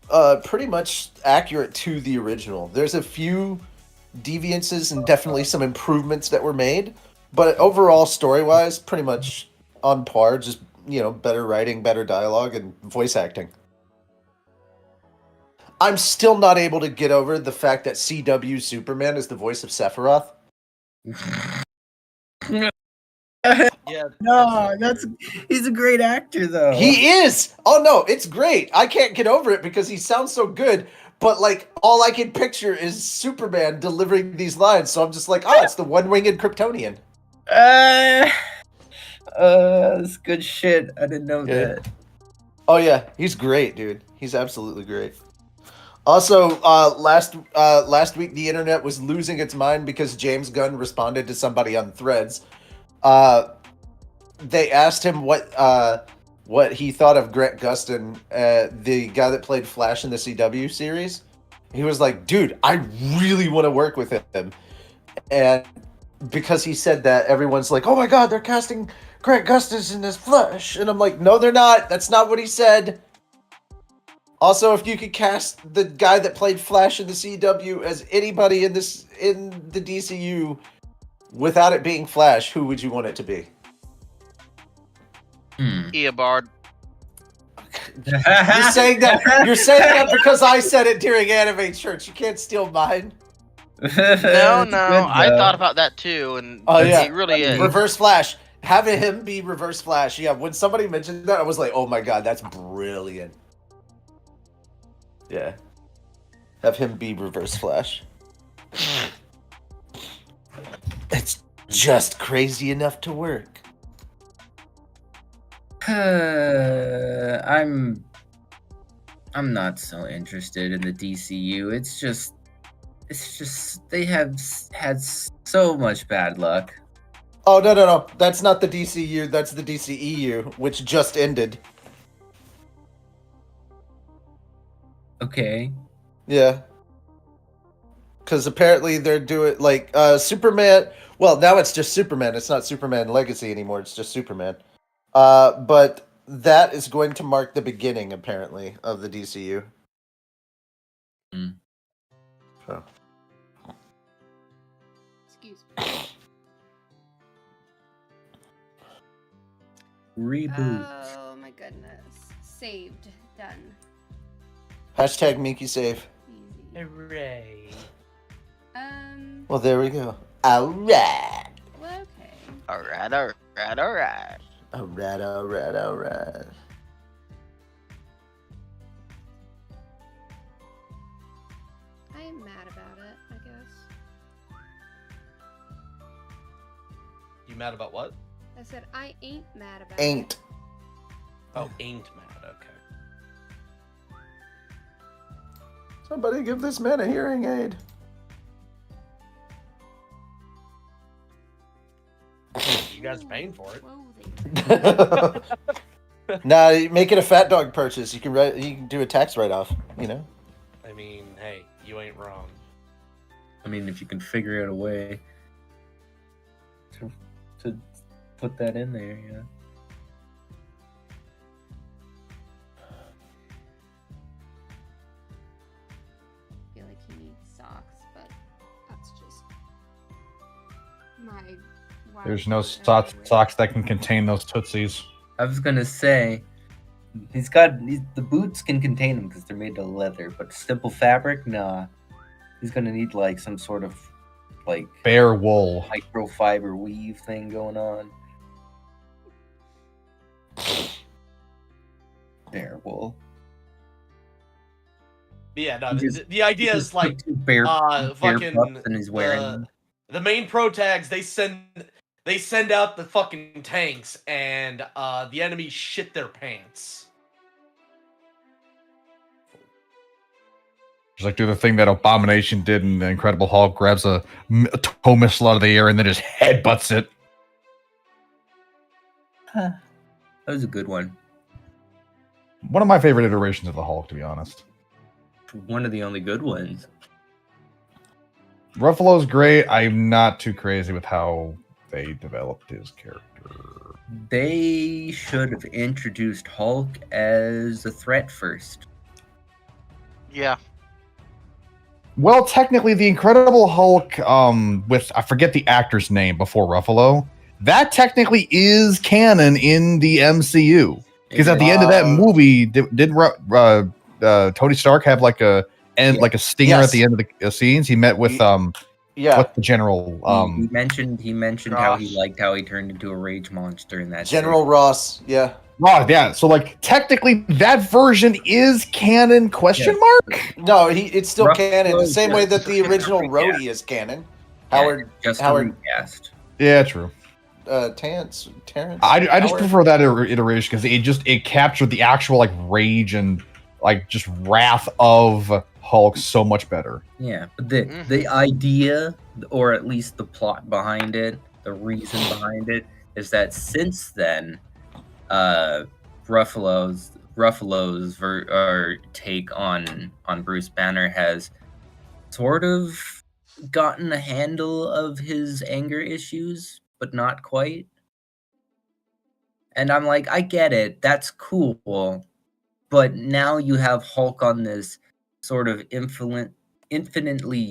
much accurate to the original. There's a few deviances and definitely some improvements that were made, but overall, story-wise, pretty much on par. Just, better writing, better dialogue, and voice acting. I'm still not able to get over the fact that CW Superman is the voice of Sephiroth. Yeah. No, he's a great actor though. He is! Oh no, it's great. I can't get over it because he sounds so good, but like all I can picture is Superman delivering these lines, so I'm just like, it's the one-winged Kryptonian. That's good shit. I didn't know that. Oh yeah, he's great, dude. He's absolutely great. Also, last week the internet was losing its mind because James Gunn responded to somebody on Threads. They asked him what he thought of Grant Gustin, the guy that played Flash in the CW series. He was like, dude, I really want to work with him. And because he said that, everyone's like, oh my god, they're casting Grant Gustin in this Flash. And I'm like, no, they're not. That's not what he said. Also, if you could cast the guy that played Flash in the CW as anybody in the DCU without it being Flash, who would you want it to be? Eobard. You're saying that because I said it during Anime Church. You can't steal mine. No, I thought about that too, and it really is. Reverse Flash. Having him be Reverse Flash. Yeah, when somebody mentioned that, I was like, oh my god, that's brilliant. Yeah. Have him be Reverse Flash. It's just crazy enough to work. I'm not so interested in the DCU. It's just they have had so much bad luck. Oh no. That's not the DCU, that's the DCEU, which just ended. Okay. Yeah. Because apparently they're doing, like, Superman... Well, now it's just Superman. It's not Superman Legacy anymore. It's just Superman. But that is going to mark the beginning, apparently, of the DCU. So. Excuse me. Reboot. Oh my goodness. Saved. Done. Hashtag Miki save. Easy. Hooray. Well, there we go. Alright. Well, okay. Alright. Alright. I am mad about it, I guess. You mad about what? I said I ain't mad about Ain't. it. Oh, ain't mad. Okay. Somebody give this man a hearing aid. You guys are paying for it. Whoa there. Nah, make it a fat dog purchase. You can do a tax write-off, you know? I mean, hey, you ain't wrong. I mean, if you can figure out a way to put that in there, yeah. I feel like he needs socks, but that's just my. There's no wild socks that can contain those tootsies. I was gonna say, the boots can contain them because they're made of leather, but simple fabric, nah. He's gonna need like some sort of like Bare wool. microfiber weave thing going on. Bare wool. But yeah, no. He just- The idea He is just like put two bare fucking pups and he's wearing them. the main pro tags. They send out the fucking tanks, and the enemy shit their pants. Just like do the thing that Abomination did in the Incredible Hulk, grabs a tow missile out of the air and then just headbutts it. That was a good one. One of my favorite iterations of the Hulk, to be honest. One of the only good ones. Ruffalo's great. I'm not too crazy with how they developed his character. They should have introduced Hulk as a threat first. Yeah. Well, technically, the Incredible Hulk, with I forget the actor's name before Ruffalo, that technically is canon in the MCU. Because at the end of that movie, did Tony Stark have like a stinger at the end of the scenes? He met with Yeah. what's the general? He mentioned how he liked how he turned into a rage monster in that General Ross, yeah. Oh yeah, so like technically that version is canon? Question mark? No, it's still Ruff canon. The was same way just that the original recast. Rhodey is canon. Yeah, just Howard recast. Yeah, true. Terrence. I just Howard? prefer that iteration because it captured the actual like rage and like just wrath of Hulk so much better. Yeah, but the idea, or at least the plot behind it, the reason behind it, is that since then, Ruffalo's take on Bruce Banner has sort of gotten a handle of his anger issues, but not quite. And I'm like, I get it, that's cool, but now you have Hulk on this sort of infinitely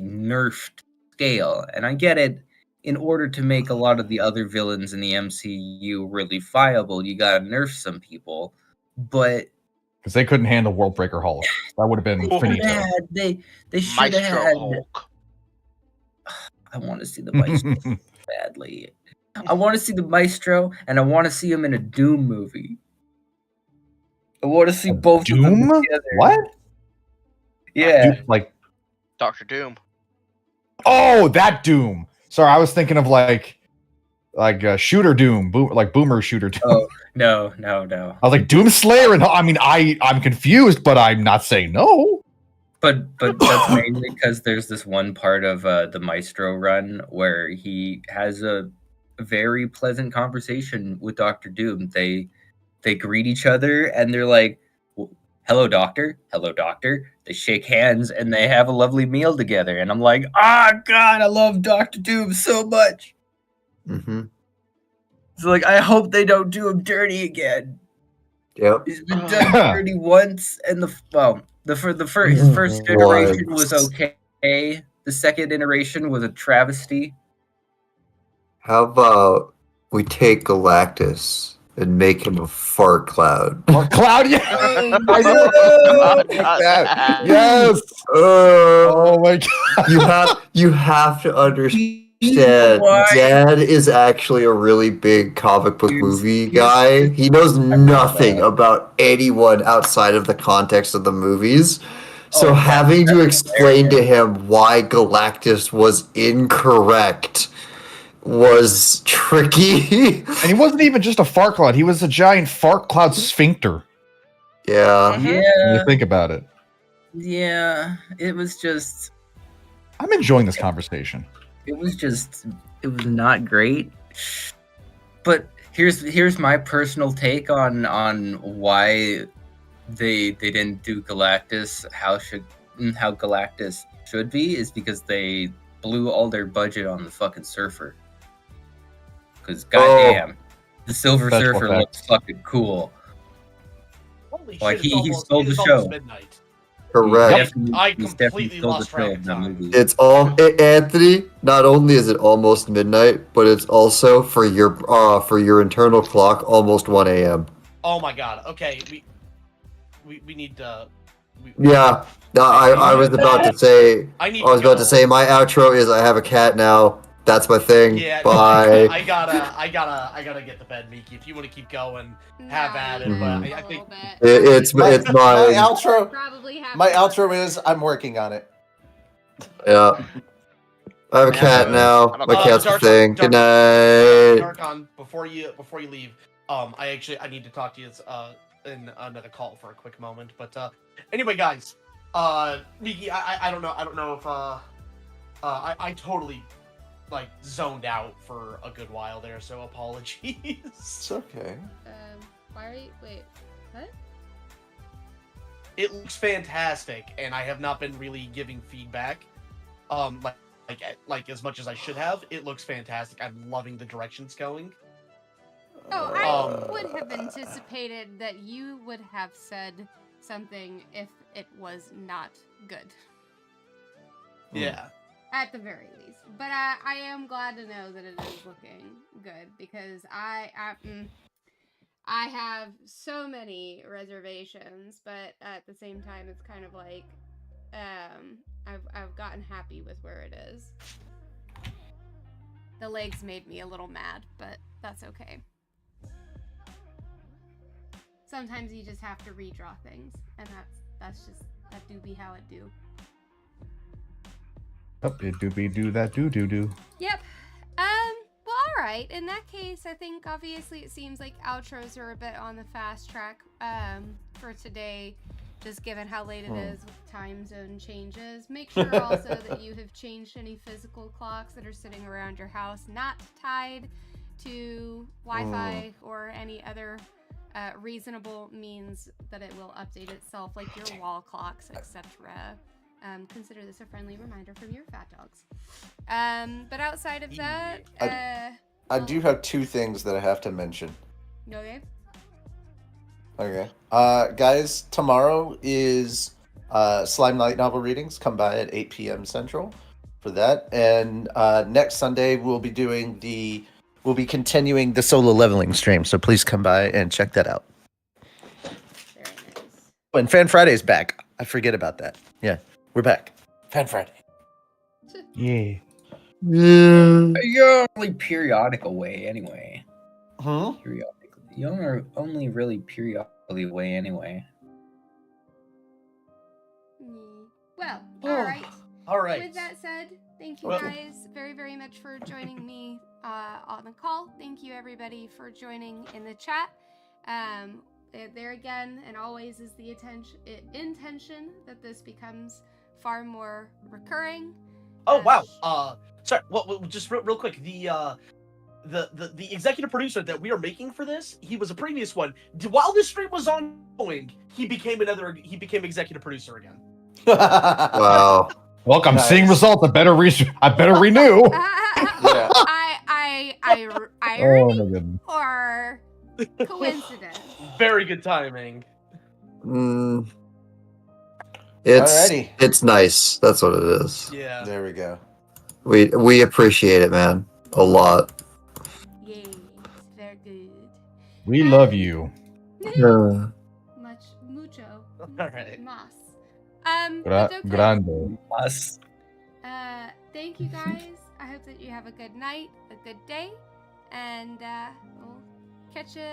nerfed scale, and I get it. In order to make a lot of the other villains in the MCU really viable, you gotta nerf some people, but Because they couldn't handle World Breaker Hulk. That would have been finito. they should have Maestro had. Hulk. I want to see the Maestro badly. I want to see the Maestro, and I want to see him in a Doom movie. I want to see both of them Doom? together. What? Yeah. Dude, like, Dr. Doom. oh, that Doom. Sorry, I was thinking of like Shooter Doom, Boomer Shooter Doom. Oh no. I was like Doom Slayer, and I mean I'm confused, but I'm not saying no. But that's mainly because there's this one part of the Maestro run where he has a very pleasant conversation with Dr. Doom. They greet each other and they're like, hello doctor. They shake hands and they have a lovely meal together. And I'm like, God, I love Dr. Doom so much. Mm-hmm. So like, I hope they don't do him dirty again. Yep. He's been done dirty once, and his first iteration was okay. The second iteration was a travesty. How about we take Galactus and make him a fart cloud? Or Cloud, yeah. I know. That. Yes. Oh my god. You have to understand. Why? Dad is actually a really big comic book movie guy. He knows nothing about anyone outside of the context of the movies. So having to explain to him why Galactus was incorrect was tricky. And he wasn't even just a fart cloud; he was a giant fart cloud sphincter. Yeah. When Yeah, you think about it, yeah. It was just, I'm enjoying this conversation. it was not great. But here's my personal take on why they didn't do Galactus how Galactus should be, is because they blew all their budget on the fucking Surfer. Because goddamn, the Silver Special Surfer effects. looks fucking cool. Holy Like, shit, he stole it the is show. almost midnight. Correct. I He's completely definitely stole lost the show track of of that time. movie. It's Anthony. Not only is it almost midnight, but it's also for your internal clock almost 1 a.m. Oh my god. Okay, we need to. Yeah. No, I was about to say. I need. I was about to say my outro is I have a cat now. That's my thing. Yeah. Bye. I gotta get to bed, Miki. If you want to keep going, have at it. But I think It's my my outro. Probably have My to- outro is I'm working on it. yeah. I have a cat now. My cat's the Dark- thing. Dark- Good night. Darkon, before you leave, I need to talk to you in another call for a quick moment. But anyway, guys, Miki, I don't know if I totally like zoned out for a good while there, so apologies. It's okay. Why are you? Wait, what? It looks fantastic, and I have not been really giving feedback, like as much as I should have. It looks fantastic. I'm loving the direction it's going. Oh, I would have anticipated that you would have said something if it was not good. Yeah. At the very least. But I am glad to know that it is looking good, because I have so many reservations, but at the same time it's kind of like I've gotten happy with where it is. The legs made me a little mad, but that's okay. Sometimes you just have to redraw things, and that's just that do be how it do. Up it doobie doo that doo doo doo. Yep. Well, all right. In that case, I think obviously it seems like outros are a bit on the fast track for today, just given how late it is with time zone changes. Make sure also that you have changed any physical clocks that are sitting around your house, not tied to Wi-Fi or any other reasonable means that it will update itself, like your wall clocks, etc. Consider this a friendly reminder from your fat dogs. But outside of that, I do have two things that I have to mention. Okay. Okay. Guys, tomorrow is Slime Light Novel readings. Come by at 8 p.m. Central for that. And next Sunday we'll be continuing the solo leveling stream. So please come by and check that out. Very nice. When Fan Friday's back. I forget about that. Yeah, we're back. Fan Friday. Yeah. Yeah. You're only periodic away anyway. Hmm? You're only really periodically away anyway. Well, Oh, all right. All right. With that said, thank you Well- guys very, very much for joining me on the call. Thank you everybody for joining in the chat. There again, and always is the intention that this becomes far more recurring. Oh wow. Sorry. Well, just real quick. The executive producer that we are making for this, he was a previous one. While this stream was ongoing, he became executive producer again. Wow. Look, I'm Nice. seeing results. I better renew. Yeah. Irony Oh my goodness. or coincidence? Very good timing. Alrighty. It's nice. That's what it is. Yeah. There we go. We appreciate it, man. A lot. Yes, very good. We love you. Mucho. All right. Mas. But okay. Grande. Us. Thank you guys. I hope that you have a good night, a good day, and we'll catch you